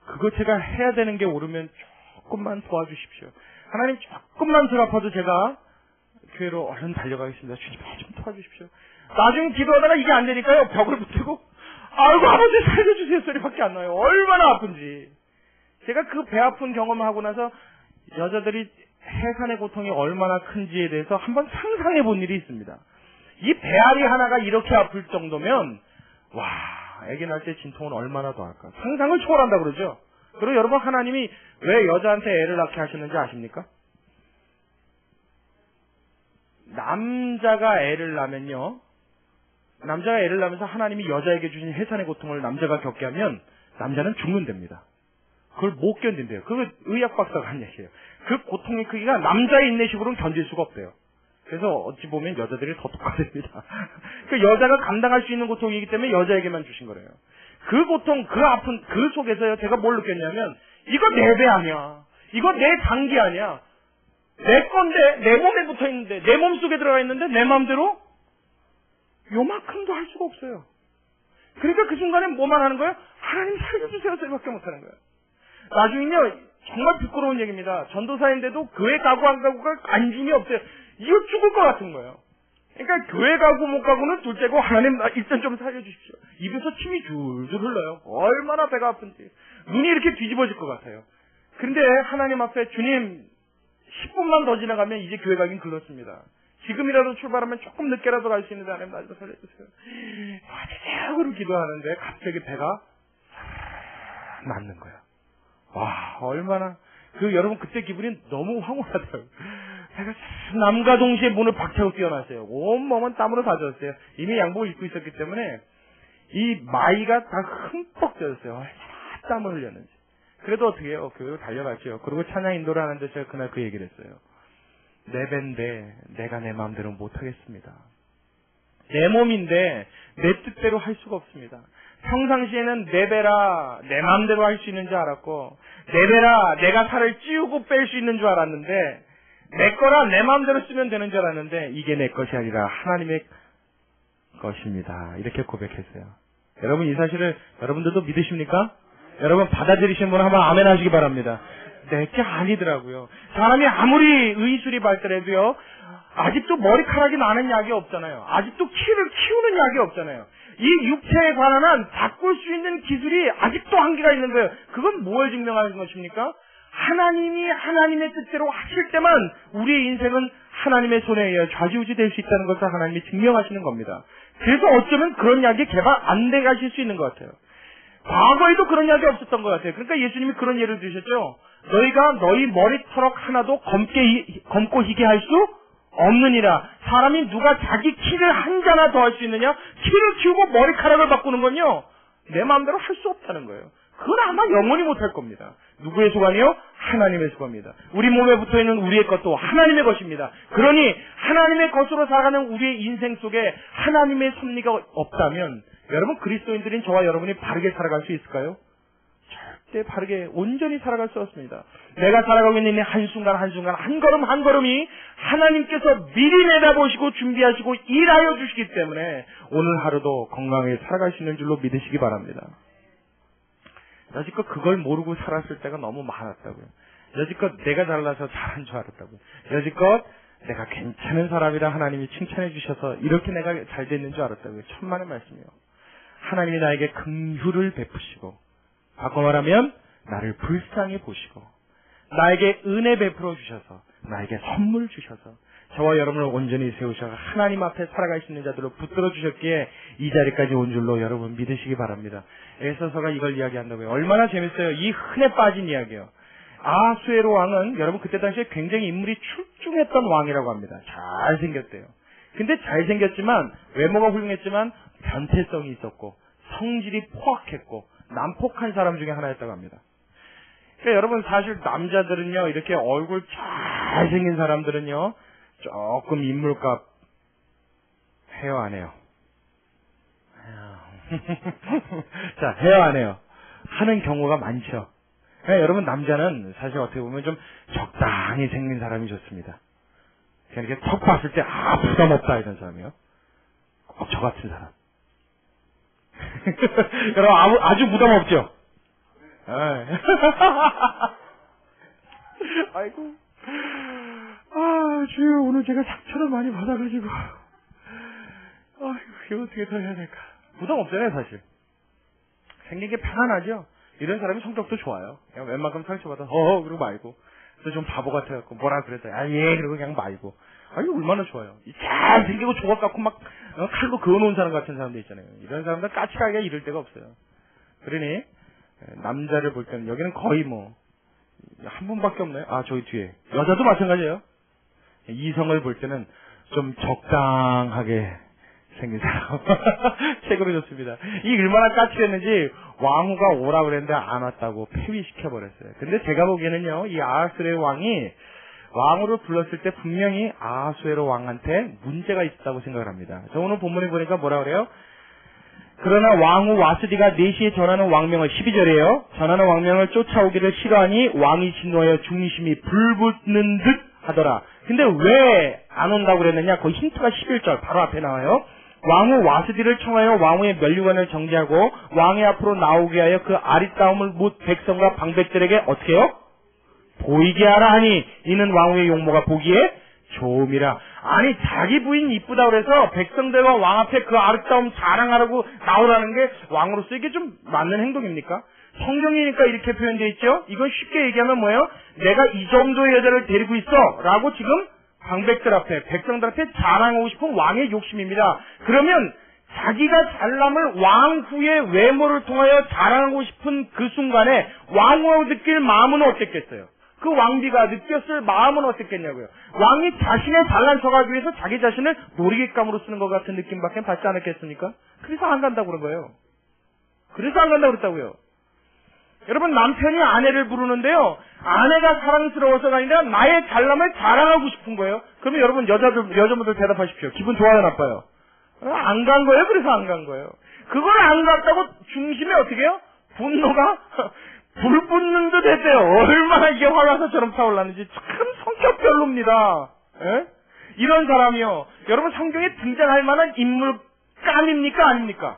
그거 제가 해야 되는 게 옳으면 조금만 도와주십시오. 하나님, 조금만 덜 아파도 제가 교회로 얼른 달려가겠습니다. 주님, 좀 도와주십시오. 나중에 기도하다가 이게 안 되니까요, 벽을 붙이고 아이고 아버지 살려주세요 소리밖에 안 나요. 얼마나 아픈지. 제가 그 배 아픈 경험을 하고 나서 여자들이 해산의 고통이 얼마나 큰지에 대해서 한번 상상해 본 일이 있습니다. 이 배앓이 하나가 이렇게 아플 정도면 아기 낳을 때 진통은 얼마나 더 할까. 상상을 초월한다 그러죠. 그리고 여러분, 하나님이 왜 여자한테 애를 낳게 하셨는지 아십니까? 남자가 애를 낳으면요, 남자가 애를 낳으면서 하나님이 여자에게 주신 해산의 고통을 남자가 겪게 하면 남자는 죽는답니다. 그걸 못 견딘대요. 그걸 의학 박사가 한 얘기예요. 그 고통의 크기가 남자의 인내식으로는 견딜 수가 없대요. 그래서 어찌 보면 여자들이 더 독하답니다. 그 여자가 감당할 수 있는 고통이기 때문에 여자에게만 주신 거래요. 그 고통, 그 아픈 그 속에서요, 제가 뭘 느꼈냐면 이거 내 배 아니야. 이거 내 장기 아니야. 내 건데, 내 몸에 붙어 있는데, 내 몸 속에 들어가 있는데 내 마음대로 요만큼도 할 수가 없어요. 그러니까 그 순간에 뭐만 하는 거예요? 하나님 살려주세요 소리밖에 못하는 거예요. 나중에는요, 정말 부끄러운 얘기입니다. 전도사인데도 교회 가고 안 가고가 안심이 없어요. 이거 죽을 것 같은 거예요. 그러니까 교회 가고 못 가고는 둘째고 하나님 나 일단 좀 살려주십시오. 입에서 침이 줄줄 흘러요. 얼마나 배가 아픈지. 눈이 이렇게 뒤집어질 것 같아요. 그런데 하나님 앞에 주님 10분만 더 지나가면 이제 교회 가긴 글렀습니다. 지금이라도 출발하면 조금 늦게라도 갈 수 있는데 하나님 나 좀 살려주세요. 하고 기도하는데 갑자기 배가 낫는 거예요. 와, 얼마나 여러분 그때 기분이 너무 황홀하더라고요. 제가 남과 동시에 문을 박차고 뛰어났어요. 온몸은 땀으로 다 젖었어요. 이미 양복을 입고 있었기 때문에 이 마이가 다 흠뻑 젖었어요. 얼마나 땀을 흘렸는지. 그래도 어떻게 해요? 교회로 달려갔죠. 그리고 찬양 인도를 하는데 제가 그날 그 얘기를 했어요. 내 배인데 내가 내 마음대로 못하겠습니다. 내 몸인데 내 뜻대로 할 수가 없습니다. 평상시에는 내 배라 내 마음대로 할 수 있는 줄 알았고, 내 배라 내가 살을 찌우고 뺄 수 있는 줄 알았는데, 내 거라 내 마음대로 쓰면 되는 줄 알았는데 이게 내 것이 아니라 하나님의 것입니다. 이렇게 고백했어요. 여러분 이 사실을 여러분들도 믿으십니까? 여러분 받아들이시는 분은 한번 아멘 하시기 바랍니다. 내게 아니더라고요. 사람이 아무리 의술이 발달해도요, 아직도 머리카락이 나는 약이 없잖아요. 아직도 키를 키우는 약이 없잖아요. 이 육체에 관한 한 바꿀 수 있는 기술이 아직도 한계가 있는 거예요. 그건 뭘 증명하는 것입니까? 하나님이 하나님의 뜻대로 하실 때만 우리의 인생은 하나님의 손에 의해 좌지우지 될 수 있다는 것을 하나님이 증명하시는 겁니다. 그래서 어쩌면 그런 약이 개발 안 돼 가실 수 있는 것 같아요. 과거에도 그런 약이 없었던 것 같아요. 그러니까 예수님이 그런 예를 드셨죠. 너희가 너희 머리털럭 하나도 검고 희게 할 수 없느니라. 사람이 누가 자기 키를 한 자나 더 할 수 있느냐? 키를 키우고 머리카락을 바꾸는 건요, 내 마음대로 할 수 없다는 거예요. 그건 아마 영원히 못할 겁니다. 누구의 소관이요? 하나님의 소관입니다. 우리 몸에 붙어있는 우리의 것도 하나님의 것입니다. 그러니 하나님의 것으로 살아가는 우리의 인생 속에 하나님의 섭리가 없다면 여러분 그리스도인들인 저와 여러분이 바르게 살아갈 수 있을까요? 절대 바르게 온전히 살아갈 수 없습니다. 내가 살아가고 있는 이 한순간 한순간 한 걸음 한 걸음이 하나님께서 미리 내다보시고 준비하시고 일하여 주시기 때문에 오늘 하루도 건강하게 살아갈 수 있는 줄로 믿으시기 바랍니다. 여지껏 그걸 모르고 살았을 때가 너무 많았다고요. 여지껏 내가 잘나서 잘한 줄 알았다고요. 여지껏 내가 괜찮은 사람이라 하나님이 칭찬해 주셔서 이렇게 내가 잘 됐는 줄 알았다고요. 천만의 말씀이요. 하나님이 나에게 긍휼을 베푸시고, 바꿔 말하면 나를 불쌍히 보시고, 나에게 은혜 베풀어 주셔서, 나에게 선물 주셔서 저와 여러분을 온전히 세우셔서 하나님 앞에 살아갈 수 있는 자들로 붙들어 주셨기에 이 자리까지 온 줄로 여러분 믿으시기 바랍니다. 에스더서가 이걸 이야기한다고요. 얼마나 재밌어요. 이 흔해 빠진 이야기예요. 아하수에로 왕은 여러분 그때 당시에 굉장히 인물이 출중했던 왕이라고 합니다. 잘생겼대요. 근데 잘생겼지만 외모가 훌륭했지만 변태성이 있었고 성질이 포악했고 난폭한 사람 중에 하나였다고 합니다. 그러니까 여러분 사실 남자들은요, 이렇게 얼굴 잘생긴 사람들은요 조금 인물값 해요 안 해요? 자, 해요 안 해요? 하는 경우가 많죠. 그러니까 여러분 남자는 사실 어떻게 보면 좀 적당히 생긴 사람이 좋습니다. 그냥 이렇게 턱 봤을 때 부담 없다 이런 사람이요. 꼭 저 같은 사람. 여러분 아주 부담 없죠? 아이고, 주여 오늘 제가 상처를 많이 받아가지고, 아이고 이거 어떻게 더 해야 될까? 부담 없잖아요 사실. 생긴 게 편안하죠. 이런 사람이 성격도 좋아요. 그냥 웬만큼 상처받아 그러고 말고, 그래서 좀 바보 같아갖고 뭐라 그랬어요. 예 그러고 그냥 말고. 아니 얼마나 좋아요. 잘생기고 조각갖고 막 칼로 그어놓은 사람 같은 사람도 있잖아요. 이런 사람들 까칠하게 이럴 데가 없어요. 그러니 남자를 볼 때는 여기는 거의 한 분밖에 없나요? 저기 뒤에 여자도 마찬가지예요. 이성을 볼 때는 좀 적당하게 생긴 사람 책으로 줬습니다. 이 얼마나 까칠했는지 왕후가 오라 그랬는데 안 왔다고 폐위시켜버렸어요. 근데 제가 보기에는요, 이 아하수에로 왕이 왕후를 불렀을 때 분명히 아하수에로 왕한테 문제가 있었다고 생각을 합니다. 저 오늘 본문에 보니까 뭐라 그래요? 그러나 왕후 와스디가 4시에 전하는 왕명을 12절이에요. 전하는 왕명을 쫓아오기를 싫어하니 왕이 진노하여 중심이 불붙는 듯 하더라. 근데 왜 안 온다고 그랬느냐? 거기 힌트가 11절 바로 앞에 나와요. 왕후 와스디를 청하여 왕후의 면류관을 정지하고 왕의 앞으로 나오게 하여 그 아리따움을 묻 백성과 방백들에게 어떻게 해요? 보이게 하라 하니 이는 왕후의 용모가 보기에 좋음이라. 아니 자기 부인 이쁘다 그래서 백성들과 왕 앞에 그 아리따움 자랑하라고 나오라는 게 왕으로서 이게 좀 맞는 행동입니까? 성경이니까 이렇게 표현되어 있죠. 이건 쉽게 얘기하면 뭐예요? 내가 이 정도의 여자를 데리고 있어 라고 지금 방백들 앞에 백성들 앞에 자랑하고 싶은 왕의 욕심입니다. 그러면 자기가 잘남을 왕후의 외모를 통하여 자랑하고 싶은 그 순간에 왕후가 느낄 마음은 어땠겠어요? 그 왕비가 느꼈을 마음은 어땠겠냐고요. 왕이 자신의 잘난 척하기 위해서 자기 자신을 놀이객감으로 쓰는 것 같은 느낌밖에 받지 않았겠습니까? 그래서 안 간다고 그런 거예요. 그래서 안 간다고 그랬다고요. 여러분, 남편이 아내를 부르는데요, 아내가 사랑스러워서가 아니라 나의 잘남을 자랑하고 싶은 거예요. 그러면 여러분, 여자분들 대답하십시오. 기분 좋아요, 나빠요? 안 간 거예요. 그래서 안 간 거예요. 그걸 안 갔다고 중심에 어떻게 해요? 분노가 불 붙는 듯 했대요. 얼마나 이게 화가사처럼 타올랐는지. 참 성격 별로입니다. 에? 이런 사람이요, 여러분 성경에 등장할 만한 인물감입니까? 아닙니까?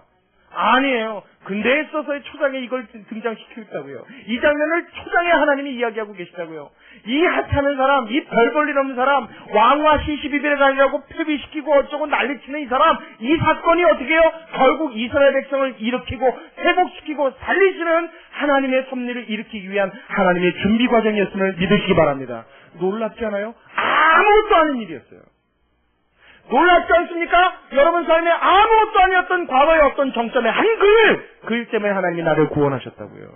아니에요. 근대에 있어서의 초장에 이걸 등장시키고 있다고요. 이 장면을 초장에 하나님이 이야기하고 계시다고요. 이 하찮은 사람, 이 별 볼 일 없는 사람, 왕과 시시비비를 가려고 폐비시키고 어쩌고 난리치는 이 사람, 이 사건이 어떻게 해요? 결국 이스라엘 백성을 일으키고 회복시키고 살리시는 하나님의 섭리를 일으키기 위한 하나님의 준비 과정이었음을 믿으시기 바랍니다. 놀랍지 않아요? 아무것도 아닌 일이었어요. 놀랍지 않습니까? 여러분 삶에 아무것도 아니었던 과거의 어떤 정점에 한 글 때문에 하나님이 나를 구원하셨다고요.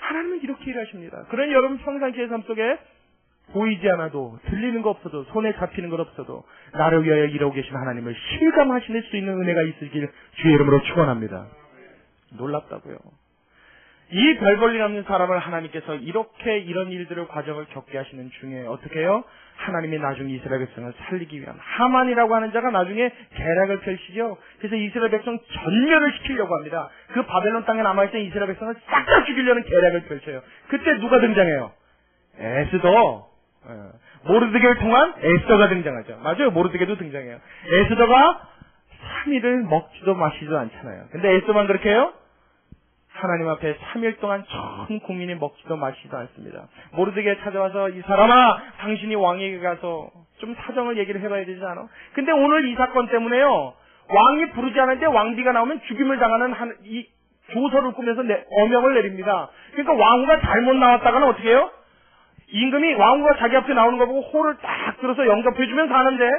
하나님은 이렇게 일하십니다. 그러니 여러분 평상시의 삶 속에 보이지 않아도, 들리는 거 없어도, 손에 잡히는 것 없어도 나를 위하여 일하고 계신 하나님을 실감하실 수 있는 은혜가 있으길 주의 이름으로 축원합니다. 놀랍다고요. 이 별 볼 일 없는 사람을 하나님께서 이렇게 이런 일들을 과정을 겪게 하시는 중에 어떻게 해요? 하나님이 나중에 이스라엘 백성을 살리기 위한 하만이라고 하는 자가 나중에 계략을 펼치죠. 그래서 이스라엘 백성 전멸을 시키려고 합니다. 그 바벨론 땅에 남아있던 이스라엘 백성을 싹 다 죽이려는 계략을 펼쳐요. 그때 누가 등장해요? 에스더. 모르드게를 통한 에스더가 등장하죠. 맞아요. 모르드게도 등장해요. 에스더가 3일을 먹지도 마시지도 않잖아요. 근데 에스더만 그렇게 해요? 하나님 앞에 3일 동안 전 국민이 먹지도 마시지도 않습니다. 모르드게 찾아와서 이 사람아, 당신이 왕에게 가서 좀 사정을 얘기를 해봐야 되지 않아? 근데 오늘 이 사건 때문에요, 왕이 부르지 않은데 왕비가 나오면 죽임을 당하는 이 조서를 꾸면서 어명을 내립니다. 그러니까 왕후가 잘못 나왔다가는 어떻게 해요? 임금이 왕후가 자기 앞에 나오는 거 보고 호를 딱 들어서 영접해주면 가는데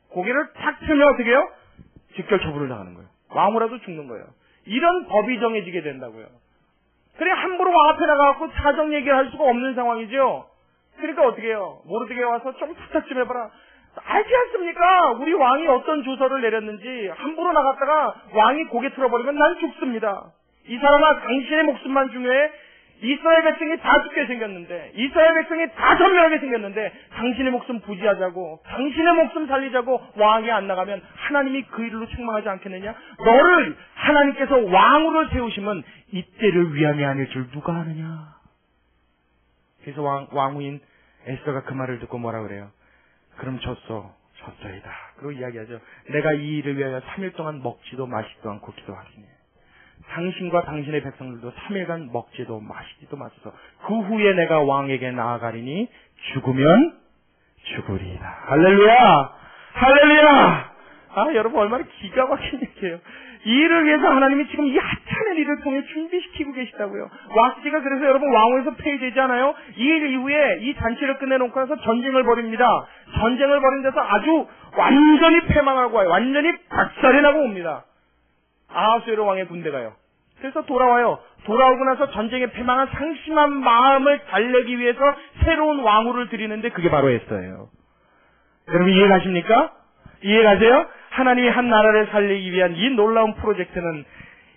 고개를 탁 틀면 어떻게 해요? 직결 처분을 당하는 거예요. 왕후라도 죽는 거예요. 이런 법이 정해지게 된다고요. 그래 함부로 왕 앞에 나가갖고 사정 얘기를 할 수가 없는 상황이죠. 그러니까 어떻게 해요? 모르드게 와서 좀 부탁 좀 해봐라. 알지 않습니까? 우리 왕이 어떤 조서를 내렸는지. 함부로 나갔다가 왕이 고개 틀어버리면 난 죽습니다. 이 사람아, 당신의 목숨만 중요해. 이스라엘 백성이 다 죽게 생겼는데, 이스라엘 백성이 다 전멸하게 생겼는데 당신의 목숨 부지하자고, 당신의 목숨 살리자고 왕에게 안 나가면 하나님이 그 일로 책망하지 않겠느냐? 너를 하나님께서 왕으로 세우시면 이때를 위함이 아닐 줄 누가 아느냐? 그래서 왕후인 에스더가 그 말을 듣고 뭐라 그래요? 그럼 졌소이다. 그리고 이야기하죠. 내가 이 일을 위하여 3일 동안 먹지도 마시지도 않고 기도하시니 당신과 당신의 백성들도 3일간 먹지도 마시지도 마셔서 그 후에 내가 왕에게 나아가리니 죽으면 죽으리이다. 할렐루야! 할렐루야! 여러분 얼마나 기가 막힌 얘기예요. 이 일을 위해서 하나님이 지금 이 하찮은 일을 통해 준비시키고 계시다고요. 와스디가 그래서 여러분 왕후에서 폐위되지 않아요? 이 일 이후에 이 잔치를 끝내놓고 나서 전쟁을 벌입니다. 전쟁을 벌인 데서 아주 완전히 패망하고 와요. 완전히 박살이 나고 옵니다. 아하수에로 왕의 군대가요. 그래서 돌아와요. 돌아오고 나서 전쟁에 패망한 상심한 마음을 달래기 위해서 새로운 왕후를 드리는데 그게 바로 에스더예요. 여러분 이해가십니까? 이해가세요? 하나님이 한 나라를 살리기 위한 이 놀라운 프로젝트는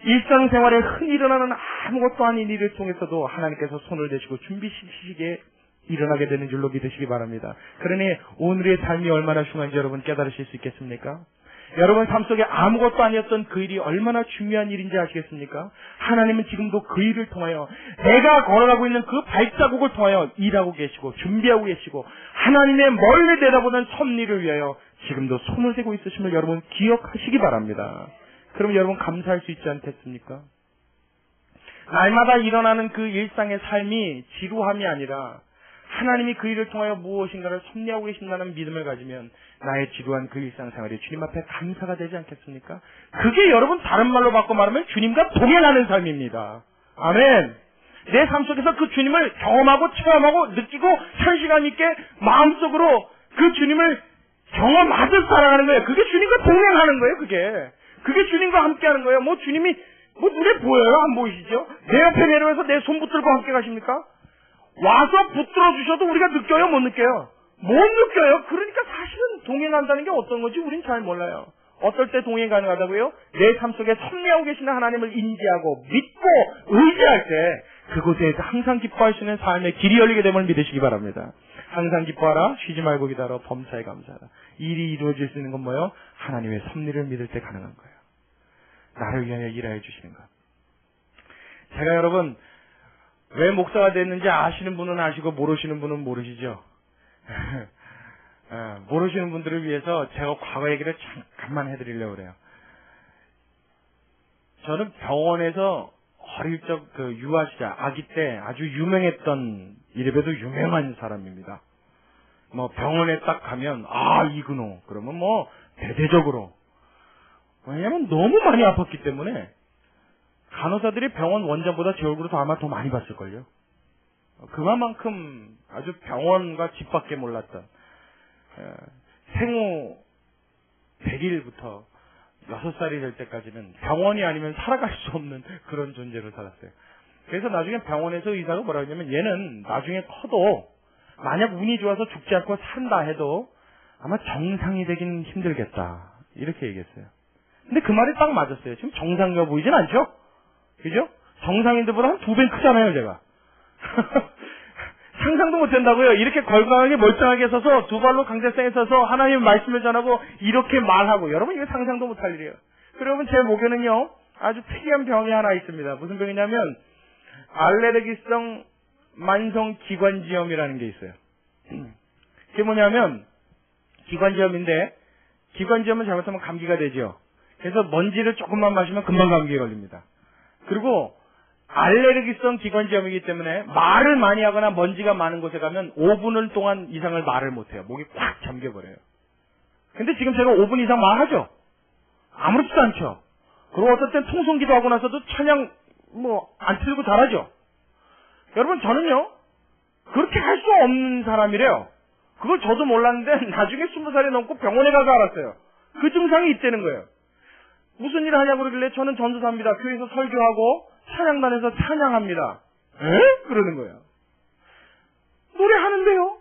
일상생활에 흔히 일어나는 아무것도 아닌 일을 통해서도 하나님께서 손을 대시고 준비시키시기에 일어나게 되는 줄로 믿으시기 바랍니다. 그러니 오늘의 삶이 얼마나 중요한지 여러분 깨달으실 수 있겠습니까? 여러분 삶 속에 아무것도 아니었던 그 일이 얼마나 중요한 일인지 아시겠습니까? 하나님은 지금도 그 일을 통하여 내가 걸어가고 있는 그 발자국을 통하여 일하고 계시고 준비하고 계시고 하나님의 멀리 내다보는 섭리를 위하여 지금도 손을 대고 있으심을 여러분 기억하시기 바랍니다. 그럼 여러분 감사할 수 있지 않겠습니까? 날마다 일어나는 그 일상의 삶이 지루함이 아니라 하나님이 그 일을 통하여 무엇인가를 섭리하고 계신다는 믿음을 가지면 나의 지루한 그 일상생활이 주님 앞에 감사가 되지 않겠습니까? 그게 여러분 다른 말로 바꿔 말하면 주님과 동행하는 삶입니다. 아멘. 내 삶 속에서 그 주님을 경험하고 체험하고 느끼고 현실감 있게 마음속으로 그 주님을 경험하듯 살아가는 거예요. 그게 주님과 동행하는 거예요. 그게 주님과 함께하는 거예요. 뭐 주님이 뭐 눈에 보여요? 안 보이시죠? 내 옆에 내려와서 내 손 붙들고 함께 가십니까? 와서 붙들어 주셔도 우리가 느껴요? 못 느껴요? 못 느껴요. 그러니까 사실은 동행한다는 게 어떤 건지 우린 잘 몰라요. 어떨 때 동행 가능하다고요? 내 삶 속에 섭리하고 계시는 하나님을 인지하고 믿고 의지할 때 그곳에서 항상 기뻐하시는 삶의 길이 열리게 됨을 믿으시기 바랍니다. 항상 기뻐하라, 쉬지 말고 기다려, 범사에 감사하라. 일이 이루어질 수 있는 건 뭐예요? 하나님의 섭리를 믿을 때 가능한 거예요. 나를 위하여 일하여 주시는 것. 제가 여러분 왜 목사가 됐는지 아시는 분은 아시고 모르시는 분은 모르시죠. 모르시는 분들을 위해서 제가 과거 얘기를 잠깐만 해드리려고 그래요. 저는 병원에서 어릴 적 그 유아 시절 아기 때 아주 유명했던 이래봬도 유명한 사람입니다. 뭐 병원에 딱 가면 이근호 그러면 뭐 대대적으로 왜냐면 너무 많이 아팠기 때문에 간호사들이 병원 원장보다 제 얼굴을 아마 더 많이 봤을걸요. 그만큼 아주 병원과 집밖에 몰랐던 생후 100일부터 6살이 될 때까지는 병원이 아니면 살아갈 수 없는 그런 존재로 살았어요. 그래서 나중에 병원에서 의사가 뭐라 했냐면 얘는 나중에 커도 만약 운이 좋아서 죽지 않고 산다 해도 아마 정상이 되긴 힘들겠다. 이렇게 얘기했어요. 근데 그 말이 딱 맞았어요. 지금 정상이어 보이진 않죠? 그죠? 정상인들보다 한 2배 크잖아요, 제가. 상상도 못 한다고요. 이렇게 건강하게 멀쩡하게 서서 두 발로 강대상에 서서 하나님의 말씀을 전하고 이렇게 말하고 여러분 이거 상상도 못할 일이에요. 여러분 제 목에는요 아주 특이한 병이 하나 있습니다. 무슨 병이냐면 알레르기성 만성 기관지염이라는 게 있어요. 그게 뭐냐면 기관지염인데 기관지염은 잘못하면 감기가 되죠. 그래서 먼지를 조금만 마시면 금방 감기에 걸립니다. 그리고 알레르기성 기관지염이기 때문에 말을 많이 하거나 먼지가 많은 곳에 가면 5분 동안 이상을 말을 못해요. 목이 꽉 잠겨버려요. 근데 지금 제가 5분 이상 말하죠? 아무렇지도 않죠? 그리고 어떨 땐 통성기도 하고 나서도 찬양 안 틀고 잘하죠? 여러분 저는요 그렇게 할 수 없는 사람이래요. 그걸 저도 몰랐는데 나중에 20살이 넘고 병원에 가서 알았어요. 그 증상이 있다는 거예요. 무슨 일을 하냐고 그러길래 저는 전도사입니다. 교회에서 설교하고 찬양단에서 찬양합니다. 에? 그러는 거예요. 노래하는데요?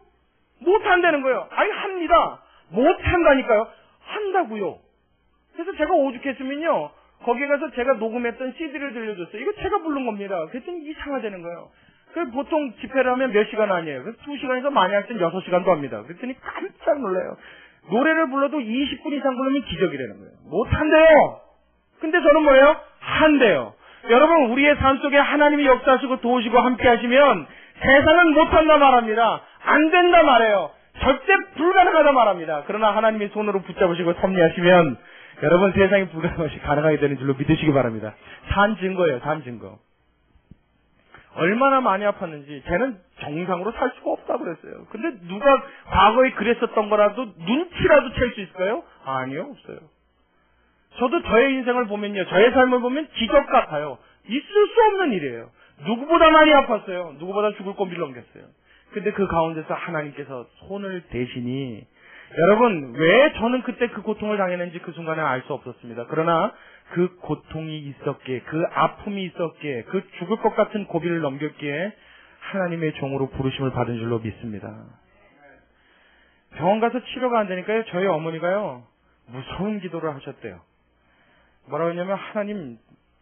못한다는 거예요. 아니 합니다. 못한다니까요. 한다고요. 그래서 제가 오죽했으면요. 거기에 가서 제가 녹음했던 CD를 들려줬어요. 이거 제가 부른 겁니다. 그랬더니 이상하다는 거예요. 그래서 보통 집회를 하면 몇 시간 아니에요. 그래서 2시간에서 많이 할 땐 6시간도 합니다. 그랬더니 깜짝 놀라요. 노래를 불러도 20분 이상 부르면 기적이라는 거예요. 못한대요. 근데 저는 뭐예요? 한대요. 여러분 우리의 삶 속에 하나님이 역사하시고 도우시고 함께 하시면 세상은 못한다 말합니다. 안 된다 말해요. 절대 불가능하다 말합니다. 그러나 하나님이 손으로 붙잡으시고 섭리하시면 여러분 세상이 불가능한 것이 가능하게 되는 줄로 믿으시기 바랍니다. 산 증거예요. 산 증거. 얼마나 많이 아팠는지 쟤는 정상으로 살 수가 없다고 그랬어요. 근데 누가 과거에 그랬었던 거라도 눈치라도 챌 수 있을까요? 아니요. 없어요. 저도 저의 인생을 보면요. 저의 삶을 보면 기적 같아요. 있을 수 없는 일이에요. 누구보다 많이 아팠어요. 누구보다 죽을 고비를 넘겼어요. 근데 그 가운데서 하나님께서 손을 대시니 여러분 왜 저는 그때 그 고통을 당했는지 그 순간에 알 수 없었습니다. 그러나 그 고통이 있었기에 그 아픔이 있었기에 그 죽을 것 같은 고비를 넘겼기에 하나님의 종으로 부르심을 받은 줄로 믿습니다. 병원 가서 치료가 안 되니까요. 저희 어머니가요. 무서운 기도를 하셨대요. 뭐라고 했냐면 하나님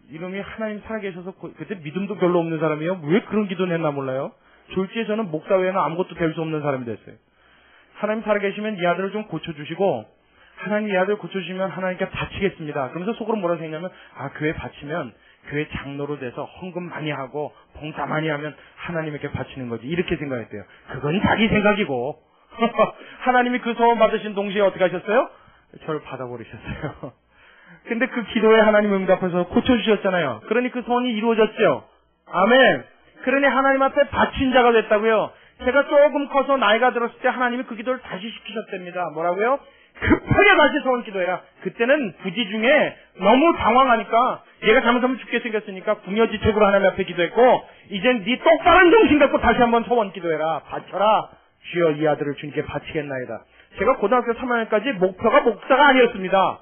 이름이 하나님 살아계셔서 그때 믿음도 별로 없는 사람이에요. 왜 그런 기도를 했나 몰라요. 졸지에 저는 목사 외에는 아무것도 될 수 없는 사람이 됐어요. 하나님 살아계시면 이 아들을 좀 고쳐주시고 하나님 이 아들 고쳐주시면 하나님께 바치겠습니다. 그러면서 속으로 뭐라고 했냐면 교회 바치면 교회 장로로 돼서 헌금 많이 하고 봉사 많이 하면 하나님에게 바치는 거지. 이렇게 생각했대요. 그건 자기 생각이고 하나님이 그 소원 받으신 동시에 어떻게 하셨어요? 저를 받아버리셨어요. 근데 그 기도에 하나님 응답해서 고쳐주셨잖아요. 그러니 그 소원이 이루어졌죠. 아멘. 그러니 하나님 앞에 바친 자가 됐다고요. 제가 조금 커서 나이가 들었을 때 하나님이 그 기도를 다시 시키셨답니다. 뭐라고요? 급하게 다시 소원 기도해라. 그때는 부지 중에 너무 당황하니까 얘가 잘못하면 죽게 생겼으니까 궁여지책으로 하나님 앞에 기도했고, 이젠 네 똑바른 정신 갖고 다시 한번 소원 기도해라. 바쳐라. 주여 이 아들을 주님께 바치겠나이다. 제가 고등학교 3학년까지 목표가 목사가 아니었습니다.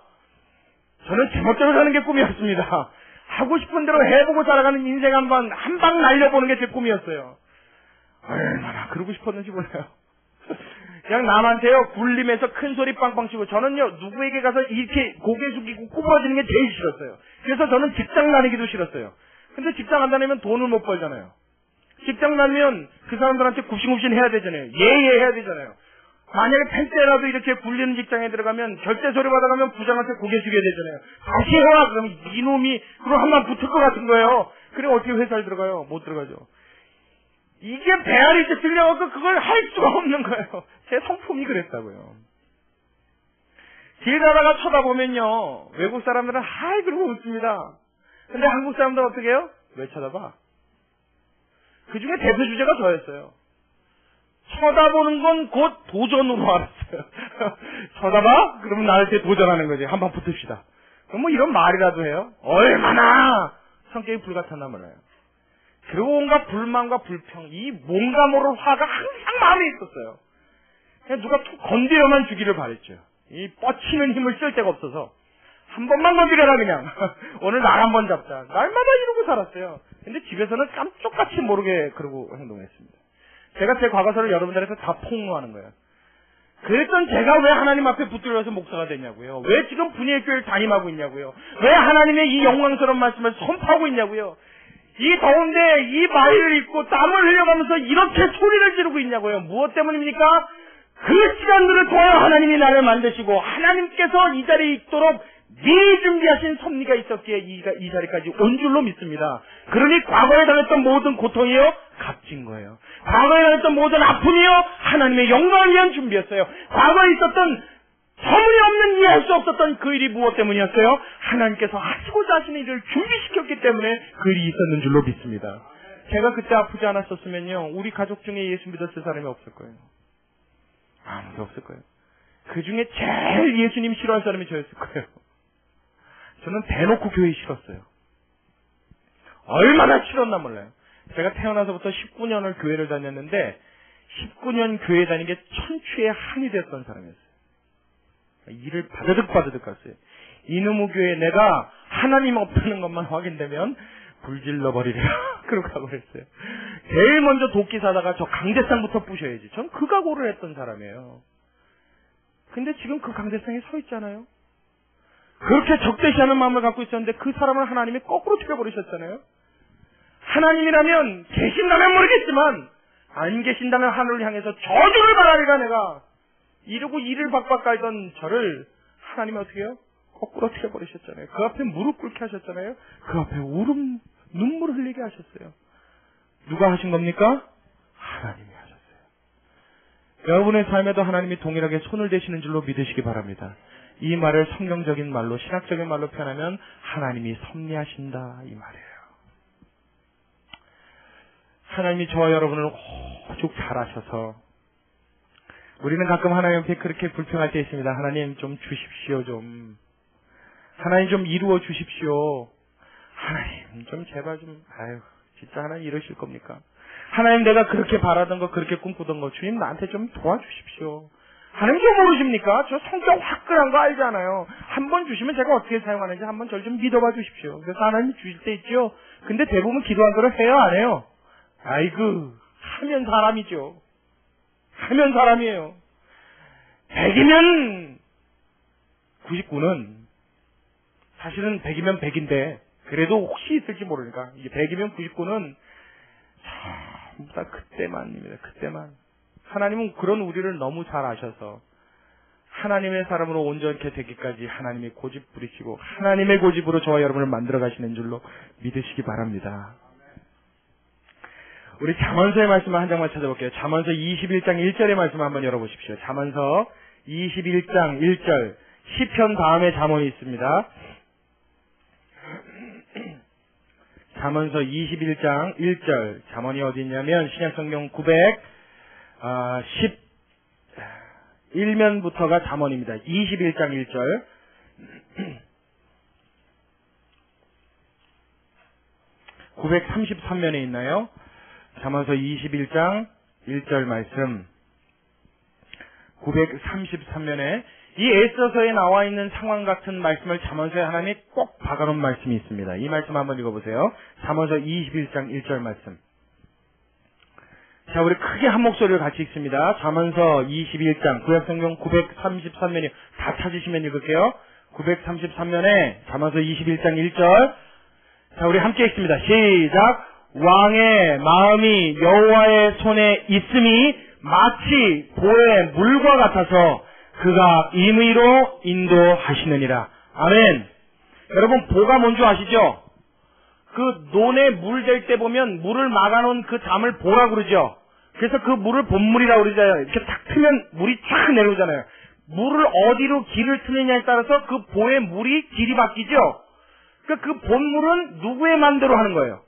저는 제멋대로 사는 게 꿈이었습니다. 하고 싶은 대로 해보고 살아가는 인생 한 방 날려보는 게 제 꿈이었어요. 얼마나 그러고 싶었는지 몰라요. 그냥 남한테요 굴림해서 큰 소리 빵빵 치고, 저는요 누구에게 가서 이렇게 고개 숙이고 구부러지는 게 제일 싫었어요. 그래서 저는 직장 다니기도 싫었어요. 근데 직장 안 다니면 돈을 못 벌잖아요. 직장 다니면 그 사람들한테 굽신굽신 해야 되잖아요. 예해야 되잖아요. 만약에 펜때라도 이렇게 굴리는 직장에 들어가면 절대 소리 받아가면 부장한테 고개 숙여야 되잖아요. 다시 해라 그러면 이놈이 그럼 한번 붙을 것 같은 거예요. 그래 어떻게 회사에 들어가요? 못 들어가죠. 이게 배알이 이제 들려갖고 그걸 할 수가 없는 거예요. 제 성품이 그랬다고요. 길 가다가 쳐다보면요 외국 사람들은 하이 그러고 웃습니다. 근데 한국 사람들은 어떻게 해요? 왜 쳐다봐? 그 중에 대표 주제가 저였어요. 쳐다보는 건 곧 도전으로 알았어요. 쳐다봐? 그러면 나한테 도전하는 거지. 한번 붙읍시다. 그럼 뭐 이런 말이라도 해요? 얼마나 성격이 불같았나 몰라요. 그리고 온갖 불만과 불평, 이 뭔가 모를 화가 항상 마음에 있었어요. 그냥 누가 툭 건드려만 주기를 바랬죠. 이 뻗치는 힘을 쓸 데가 없어서 한 번만 건드려라 그냥. 오늘 날 한 번 잡자. 날마다 이러고 살았어요. 근데 집에서는 깜짝같이 모르게 그러고 행동했습니다. 제가 제 과거사를 여러분들한테 다 폭로하는 거예요. 그랬던 제가 왜 하나님 앞에 붙들려서 목사가 됐냐고요. 왜 지금 분위기 교회를 담임하고 있냐고요. 왜 하나님의 이 영광스러운 말씀을 선포하고 있냐고요. 이 더운데 이 마이를 입고 땀을 흘려가면서 이렇게 소리를 지르고 있냐고요. 무엇 때문입니까? 그 시간들을 통하여 하나님이 나를 만드시고 하나님께서 이 자리에 있도록 미리 준비하신 섭리가 있었기에 이 자리까지 온 줄로 믿습니다. 그러니 과거에 당했던 모든 고통이요 값진 거예요. 과거에 당했던 모든 아픔이요 하나님의 영광을 위한 준비였어요. 과거에 있었던 터무니없는 이해할 수 없었던 그 일이 무엇 때문이었어요? 하나님께서 하시고자 하시는 일을 준비시켰기 때문에 그 일이 있었는 줄로 믿습니다. 제가 그때 아프지 않았었으면요 우리 가족 중에 예수 믿었을 사람이 없을 거예요. 아무도 없을 거예요. 그 중에 제일 예수님 싫어할 사람이 저였을 거예요. 저는 대놓고 교회 싫었어요. 얼마나 싫었나 몰라요. 제가 태어나서부터 19년을 교회를 다녔는데 19년 교회 다닌 게 천추의 한이 됐던 사람이었어요. 일을 바드득 갔어요. 이놈의 교회에 내가 하나님 없다는 것만 확인되면 불질러버리려 그러고 가버렸어요. 제일 먼저 도끼 사다가 저 강대상부터 부셔야지. 전 그 각오를 했던 사람이에요. 근데 지금 그 강대상에 서 있잖아요. 그렇게 적대시하는 마음을 갖고 있었는데 그 사람을 하나님이 거꾸로 튀겨버리셨잖아요. 하나님이라면 계신다면 모르겠지만 안 계신다면 하늘을 향해서 저주를 바라리라 내가 이러고 이를 박박 깔던 저를 하나님이 어떻게 해요? 거꾸로 튀겨버리셨잖아요. 그 앞에 무릎 꿇게 하셨잖아요. 그 앞에 눈물 흘리게 하셨어요. 누가 하신 겁니까? 하나님이 하셨어요. 여러분의 삶에도 하나님이 동일하게 손을 대시는 줄로 믿으시기 바랍니다. 이 말을 성경적인 말로 신학적인 말로 표현하면 하나님이 섭리하신다 이 말이에요. 하나님이 저와 여러분을 오죽 잘하셔서 우리는 가끔 하나님 앞에 그렇게 불평할 때 있습니다. 하나님 좀 주십시오 좀. 하나님 좀 이루어 주십시오. 하나님 좀 제발 좀 진짜 하나님 이러실 겁니까? 하나님 내가 그렇게 바라던 거 그렇게 꿈꾸던 거 주님 나한테 좀 도와주십시오. 하나님 좀 모르십니까? 저 성격 화끈한 거 알잖아요. 한번 주시면 제가 어떻게 사용하는지 한번 저를 좀 믿어봐 주십시오. 그래서 하나님 주실 때 있죠. 근데 대부분 기도한 거를 해요 안 해요? 아이고 하면 사람이죠. 하면 사람이에요. 100이면 99는 사실은 100이면 100인데 그래도 혹시 있을지 모르니까 이게 100이면 99는 전부 다 그때만입니다. 그때만. 하나님은 그런 우리를 너무 잘 아셔서 하나님의 사람으로 온전케 되기까지 하나님이 고집 부리시고 하나님의 고집으로 저와 여러분을 만들어 가시는 줄로 믿으시기 바랍니다. 우리 잠언서의 말씀을 한 장만 찾아볼게요. 잠언서 21장 1절의 말씀 한번 열어보십시오. 잠언서 21장 1절. 시편 다음에 잠언이 있습니다. 잠언서 21장 1절. 잠언이 어디 있냐면 신약성경 911면부터가 잠언입니다. 21장 1절. 933면에 있나요? 잠언서 21장 1절 말씀. 933면에 이 에스더서에 나와 있는 상황 같은 말씀을 잠언서에 하나님이 꼭 박아놓은 말씀이 있습니다. 이 말씀 한번 읽어보세요. 잠언서 21장 1절 말씀. 자, 우리 크게 한 목소리로 같이 읽습니다. 잠언서 21장, 구약성경 933면이 다 찾으시면 읽을게요. 933면에 잠언서 21장 1절. 자, 우리 함께 읽습니다. 시작. 왕의 마음이 여호와의 손에 있음이 마치 보의 물과 같아서 그가 임의로 인도하시느니라. 아멘. 여러분, 보가 뭔지 아시죠? 그 논에 물 댈 때 보면 물을 막아놓은 그 담을 보라 그러죠. 그래서 그 물을 본물이라고 그러잖아요. 이렇게 탁 트면 물이 쫙 내려오잖아요. 물을 어디로 길을 트느냐에 따라서 그 보의 물이 길이 바뀌죠. 그러니까 그 본물은 누구의 마음대로 하는 거예요?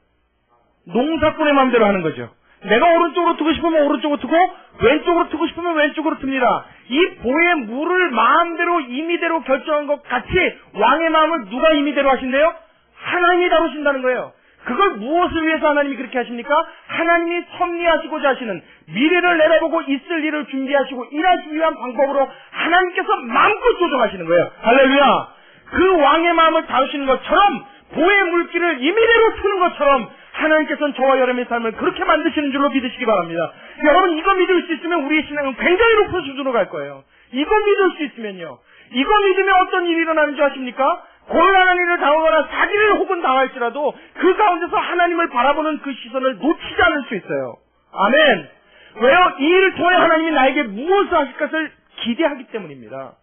농사꾼의 마음대로 하는 거죠. 내가 오른쪽으로 트고 싶으면 오른쪽으로 트고 왼쪽으로 트고 싶으면 왼쪽으로 틉니다. 이 보의 물을 마음대로 임의대로 결정한 것 같이 왕의 마음을 누가 임의대로 하신대요? 하나님이 다루신다는 거예요. 그걸 무엇을 위해서 하나님이 그렇게 하십니까? 하나님이 섭리하시고자 하시는 미래를 내다보고 있을 일을 준비하시고 일하시기 위한 방법으로 하나님께서 마음껏 조정하시는 거예요. 할렐루야. 그 왕의 마음을 다루시는 것처럼 보의 물길을 임의대로 트는 것처럼 하나님께서는 저와 여러분의 삶을 그렇게 만드시는 줄로 믿으시기 바랍니다. 여러분, 이거 믿을 수 있으면 우리의 신앙은 굉장히 높은 수준으로 갈 거예요. 이거 믿을 수 있으면요. 이거 믿으면 어떤 일이 일어나는 줄 아십니까? 곤란한 일을 당하거나 사기를 혹은 당할지라도 그 가운데서 하나님을 바라보는 그 시선을 놓치지 않을 수 있어요. 아멘. 왜요? 이 일을 통해 하나님이 나에게 무엇을 하실 것을 기대하기 때문입니다.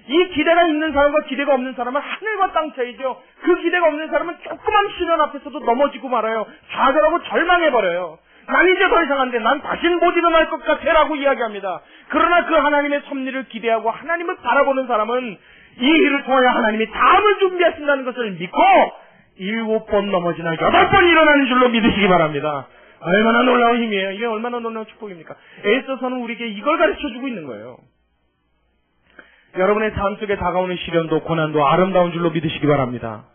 이 기대가 있는 사람과 기대가 없는 사람은 하늘과 땅 차이죠. 그 기대가 없는 사람은 조그만 시련 앞에서도 넘어지고 말아요. 좌절하고 절망해버려요. 난 이제 더 이상 안 돼. 난 다시는 못 일어날 것 같아 라고 이야기합니다. 그러나 그 하나님의 섭리를 기대하고 하나님을 바라보는 사람은 이 일을 통하여 하나님이 다음을 준비하신다는 것을 믿고 7번 넘어지나 8번 일어나는 줄로 믿으시기 바랍니다. 얼마나 놀라운 힘이에요. 이게 얼마나 놀라운 축복입니까? 에스더서는 우리에게 이걸 가르쳐주고 있는 거예요. 여러분의 삶 속에 다가오는 시련도 고난도 아름다운 줄로 믿으시기 바랍니다.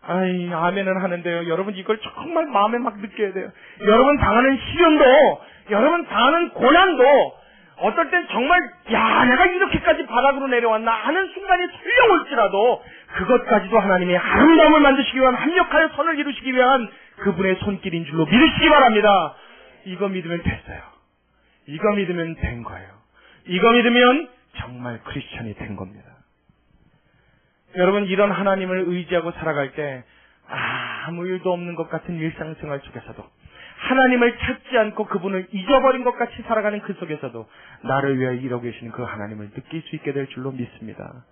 아이, 아멘은 하는데요. 여러분 이걸 정말 마음에 막 느껴야 돼요. 여러분 당하는 시련도, 여러분 당하는 고난도 어떨 땐 정말 야, 내가 이렇게까지 바닥으로 내려왔나 하는 순간이 설려올지라도 그것까지도 하나님의 아름다움을 만드시기 위한 합력하여 선을 이루시기 위한 그분의 손길인 줄로 믿으시기 바랍니다. 이거 믿으면 됐어요. 이거 믿으면 된 거예요. 이거 믿으면 정말 크리스천이 된 겁니다. 여러분, 이런 하나님을 의지하고 살아갈 때 아무 일도 없는 것 같은 일상생활 속에서도 하나님을 찾지 않고 그분을 잊어버린 것 같이 살아가는 그 속에서도 나를 위하여 이러고 계시는 그 하나님을 느낄 수 있게 될 줄로 믿습니다.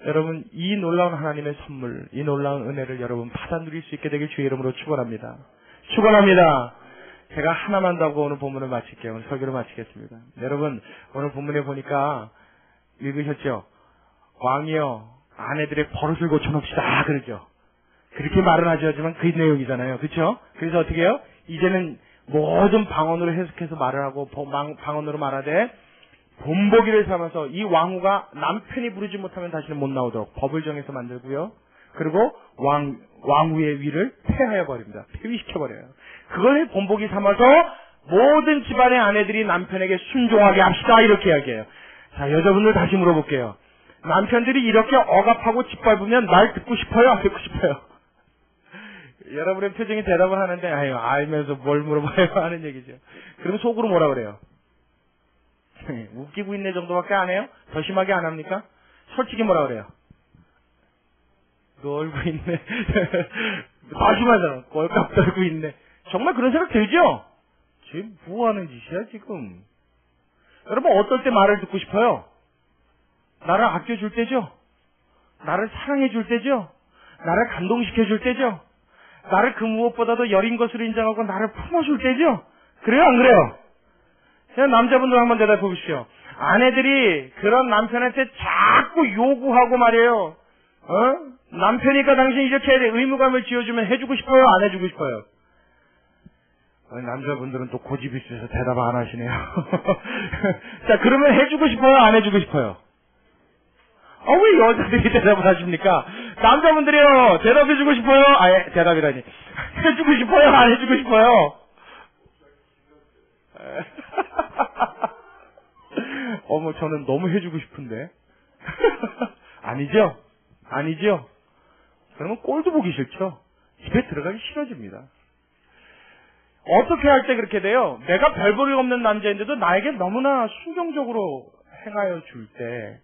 여러분, 이 놀라운 하나님의 선물, 이 놀라운 은혜를 여러분 받아 누릴 수 있게 되길 주의 이름으로 축원합니다. 축원합니다. 제가 하나만 더 하고 오늘 본문을 마칠게요. 오늘 설교를 마치겠습니다. 여러분, 오늘 본문에 보니까 읽으셨죠? 왕이여, 아내들의 버릇을 고쳐놓읍시다 그러죠. 그렇게 말은 하지만 그 내용이잖아요. 그렇죠? 그래서 어떻게 해요? 이제는 모든 방언으로 해석해서 말을 하고 방언으로 말하되 본보기를 삼아서 이 왕후가 남편이 부르지 못하면 다시는 못 나오도록 법을 정해서 만들고요. 그리고 왕후의 위를 폐하여 버립니다. 폐위시켜 버려요. 그걸 본보기 삼아서 모든 집안의 아내들이 남편에게 순종하게 합시다 이렇게 이야기해요. 자, 여자분들 다시 물어볼게요. 남편들이 이렇게 억압하고 짓밟으면 날 듣고 싶어요? 안 듣고 싶어요? 여러분의 표정이 대답을 하는데 아유, 알면서 뭘 물어봐요 하는 얘기죠. 그럼 속으로 뭐라 그래요? 웃기고 있네 정도밖에 안 해요? 더 심하게 안 합니까? 솔직히 뭐라 그래요? 놀고 있네. 더 심하잖아. 꼴값 떨고 있네. 정말 그런 생각 들죠? 쟤 뭐 하는 짓이야 지금? 여러분, 어떨 때 말을 듣고 싶어요? 나를 아껴줄 때죠? 나를 사랑해줄 때죠? 나를 감동시켜줄 때죠? 나를 그 무엇보다도 여린 것으로 인정하고 나를 품어줄 때죠? 그래요, 안 그래요? 그냥 남자분들 한번 대답해 보십시오. 아내들이 그런 남편한테 자꾸 요구하고 말이에요. 남편이니까 당신이 이렇게 해야 돼. 의무감을 지어주면 해주고 싶어요? 안 해주고 싶어요? 남자분들은 또 고집이 있어서 대답 안 하시네요. 자, 그러면 해주고 싶어요? 안 해주고 싶어요? 왜 여자들이 대답을 하십니까? 남자분들이요, 대답해주고 싶어요? 대답이라니. 해주고 싶어요? 안 해주고 싶어요? 저는 너무 해주고 싶은데. 아니죠? 아니죠? 그러면 꼴도 보기 싫죠? 집에 들어가기 싫어집니다. 어떻게 할 때 그렇게 돼요? 내가 별 볼일 없는 남자인데도 나에게 너무나 순종적으로 행하여 줄 때,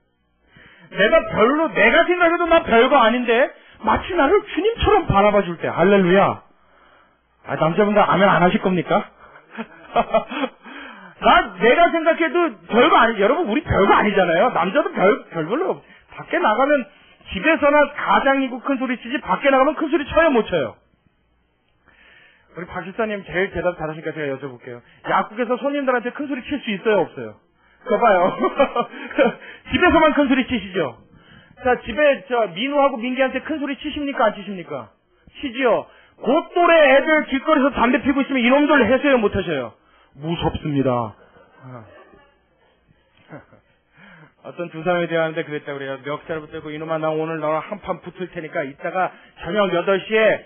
내가 생각해도 나 별거 아닌데, 마치 나를 주님처럼 바라봐 줄 때, 할렐루야. 남자분들 아멘 안 하실 겁니까? 내가 생각해도 별거 여러분, 우리 별거 아니잖아요. 남자도 별걸로 없. 밖에 나가면, 집에서나 가장이고 큰 소리 치지, 밖에 나가면 큰 소리 쳐요, 못 쳐요? 우리 박 실사님 제일 대답 잘하시니까 제가 여쭤볼게요. 약국에서 손님들한테 큰 소리 칠 수 있어요, 없어요? 그거 봐요. 집에서만 큰 소리 치시죠? 자, 집에 민우하고 민기한테 큰 소리 치십니까, 안 치십니까? 치지요. 그 또래 애들 길거리에서 담배 피고 있으면 이놈들 하세요, 못 하셔요? 무섭습니다. 어떤 두 사람이 대화하는데 그랬다고 그래요. 멱살을 붙들고 이놈아, 나 오늘 너랑 한판 붙을 테니까 이따가 저녁 8시에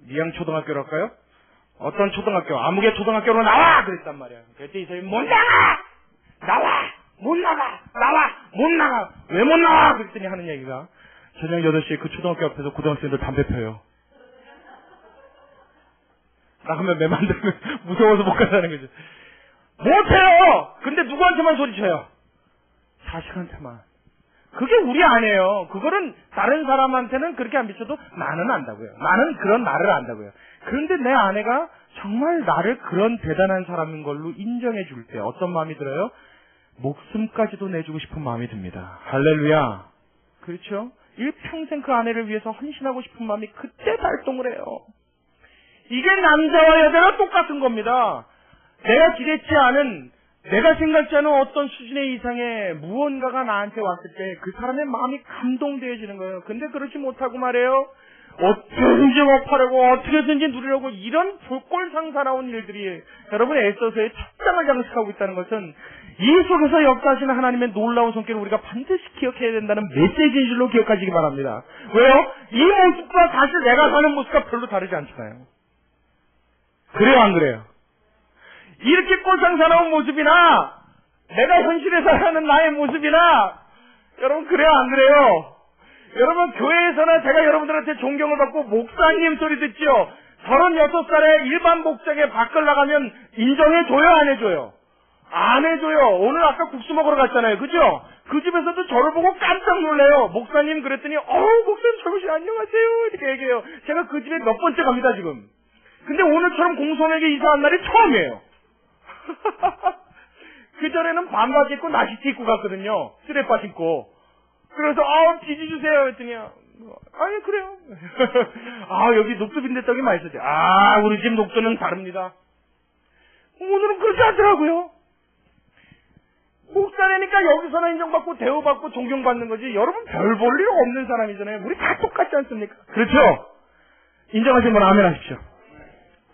미양초등학교로 할까요? 어떤 초등학교? 아무개 초등학교로 나와! 그랬단 말이야. 그랬더니 이 사람이 못 나가! 나와! 못 나가! 나와! 못 나가! 왜 못 나와! 그랬더니 하는 얘기가 저녁 8시에 그 초등학교 앞에서 고등학생들 담배 펴요. 나가면 매 만들면 무서워서 못 간다는 거죠. 못해요! 근데 누구한테만 소리쳐요? 자식한테만. 그게 우리 아니에요. 그거는 다른 사람한테는 그렇게 안 비춰도 나는 안다고요. 나는 그런 나를 안다고요. 그런데 내 아내가 정말 나를 그런 대단한 사람인 걸로 인정해 줄 때 어떤 마음이 들어요? 목숨까지도 내주고 싶은 마음이 듭니다. 할렐루야. 그렇죠? 일평생 그 아내를 위해서 헌신하고 싶은 마음이 그때 발동을 해요. 이게 남자와 여자가 똑같은 겁니다. 내가 기대치 않은, 내가 생각지 않은 어떤 수준의 이상의 무언가가 나한테 왔을 때 그 사람의 마음이 감동되어지는 거예요. 근데 그렇지 못하고 말이에요. 어떻게든지 먹하려고 어떻게든지 누리려고 이런 불꼴상사나운 일들이 여러분 에스더서의 첫 장을 장식하고 있다는 것은 이 속에서 역사하시는 하나님의 놀라운 손길을 우리가 반드시 기억해야 된다는 메시지인 줄로 기억하시기 바랍니다. 왜요? 이 모습과 사실 내가 사는 모습과 별로 다르지 않잖아요. 그래요, 안 그래요? 이렇게 꼴상사나운 모습이나 내가 현실에서 하는 나의 모습이나 여러분 그래요, 안 그래요? 여러분 교회에서는 제가 여러분들한테 존경을 받고 목사님 소리 듣죠? 36살에 일반 목장에 밖을 나가면 인정해줘요, 안 해줘요? 안 해줘요. 오늘 아까 국수 먹으러 갔잖아요, 그죠? 그 집에서도 저를 보고 깜짝 놀래요. 목사님 그랬더니 목사님 젊으시 안녕하세요 이렇게 얘기해요. 제가 그 집에 몇 번째 갑니다 지금. 근데 오늘처럼 공손하게 이사한 날이 처음이에요. 그전에는 반바지 입고 나시티 입고 갔거든요. 쓰레빠 신고. 그래서 지지 주세요 했더니 아니 그래요. 여기 녹두빈대떡이 맛있었죠. 우리 집 녹두는 다릅니다. 오늘은 그렇지 않더라고요. 목사니까 여기서나 인정받고 대우받고 존경받는 거지. 여러분 별 볼 일 없는 사람이잖아요. 우리 다 똑같지 않습니까? 그렇죠? 인정하시는 분 아멘 하십시오.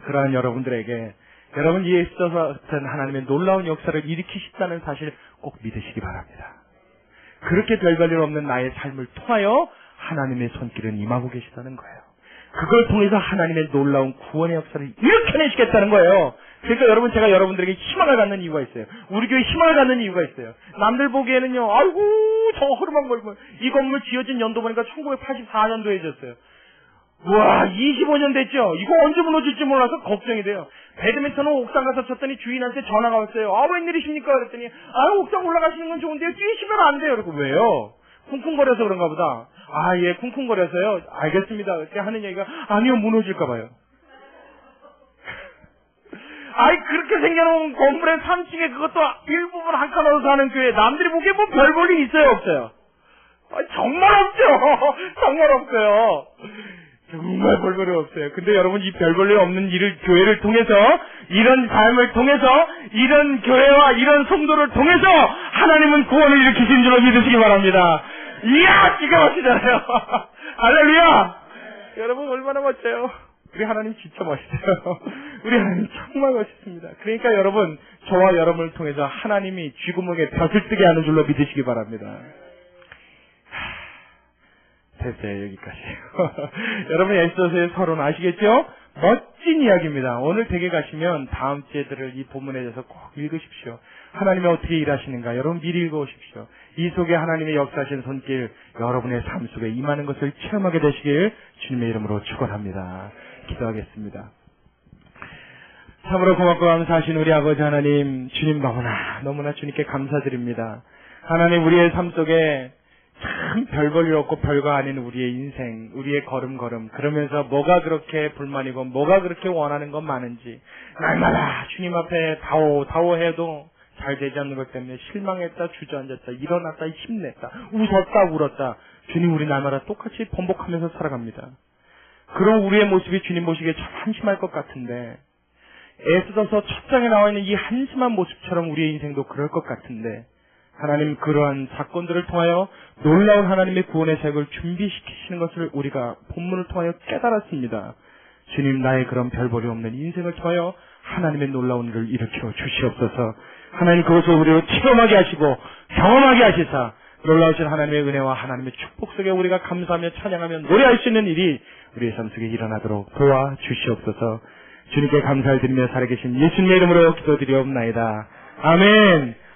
그러한 여러분들에게 여러분 이 에스더서 같은 하나님의 놀라운 역사를 일으키셨다는 사실 꼭 믿으시기 바랍니다. 그렇게 별별 일 없는 나의 삶을 통하여 하나님의 손길은 임하고 계시다는 거예요. 그걸 통해서 하나님의 놀라운 구원의 역사를 일으켜내시겠다는 거예요. 그러니까 여러분 제가 여러분들에게 희망을 갖는 이유가 있어요. 우리 교회 희망을 갖는 이유가 있어요. 남들 보기에는요. 아이고 저 허름한 걸고 이 건물 지어진 연도 보니까 1984년도에 지었어요. 우와 25년 됐죠. 이거 언제 무너질지 몰라서 걱정이 돼요. 배드민턴을 옥상 가서 쳤더니 주인한테 전화가 왔어요. 웬일이십니까? 그랬더니 옥상 올라가시는 건 좋은데요. 뛰시면 안 돼요. 그러고 왜요? 쿵쿵거려서 그런가 보다. 예, 쿵쿵거려서요. 알겠습니다. 이렇게 하는 얘기가 아니요, 무너질까 봐요. 그렇게 생겨놓은 건물의 3층에 그것도 일부분 한 칸으로 사는 교회 남들이 보기에 뭐 별 볼 일 있어요, 없어요? 정말 없죠. 정말 없어요. 정말 별 볼일 없어요. 근데 여러분 이 별 볼일 없는 일을 교회를 통해서 이런 삶을 통해서 이런 교회와 이런 성도를 통해서 하나님은 구원을 일으키신 줄로 믿으시기 바랍니다. 이야 기가 막히잖아요. 할렐루야. 여러분 얼마나 멋져요. 우리 하나님 진짜 멋있어요. 우리 하나님 정말 멋있습니다. 그러니까 여러분 저와 여러분을 통해서 하나님이 쥐구멍에 벼슬 뜨게 하는 줄로 믿으시기 바랍니다. 됐어요. 여기까지예요. 여러분 에스더서의 서론 아시겠죠? 멋진 이야기입니다. 오늘 댁에 가시면 다음 주에들을 이 본문에 대해서 꼭 읽으십시오. 하나님이 어떻게 일하시는가 여러분 미리 읽어오십시오. 이 속에 하나님의 역사하신 손길 여러분의 삶 속에 임하는 것을 체험하게 되시길 주님의 이름으로 축원합니다. 기도하겠습니다. 참으로 고맙고 감사하신 우리 아버지 하나님, 주님 너무나 주님께 감사드립니다. 하나님 우리의 삶 속에 참 별 볼일 없고 별거 아닌 우리의 인생, 우리의 걸음걸음 그러면서 뭐가 그렇게 불만이고 뭐가 그렇게 원하는 건 많은지 날마다 주님 앞에 다오 해도 잘 되지 않는 것 때문에 실망했다, 주저앉았다, 일어났다, 힘냈다, 웃었다, 울었다. 주님 우리 날마다 똑같이 번복하면서 살아갑니다. 그런 우리의 모습이 주님 보시기에 참 한심할 것 같은데 에스더서 첫 장에 나와 있는 이 한심한 모습처럼 우리의 인생도 그럴 것 같은데 하나님 그러한 사건들을 통하여 놀라운 하나님의 구원의 사역을 준비시키시는 것을 우리가 본문을 통하여 깨달았습니다. 주님 나의 그런 별볼이 없는 인생을 통하여 하나님의 놀라운 일을 일으켜 주시옵소서. 하나님 그것을 우리로 체험하게 하시고 경험하게 하시사 놀라우신 하나님의 은혜와 하나님의 축복 속에 우리가 감사하며 찬양하며 노래할 수 있는 일이 우리의 삶 속에 일어나도록 도와주시옵소서. 주님께 감사를 드리며 살아계신 예수님의 이름으로 기도드리옵나이다. 아멘.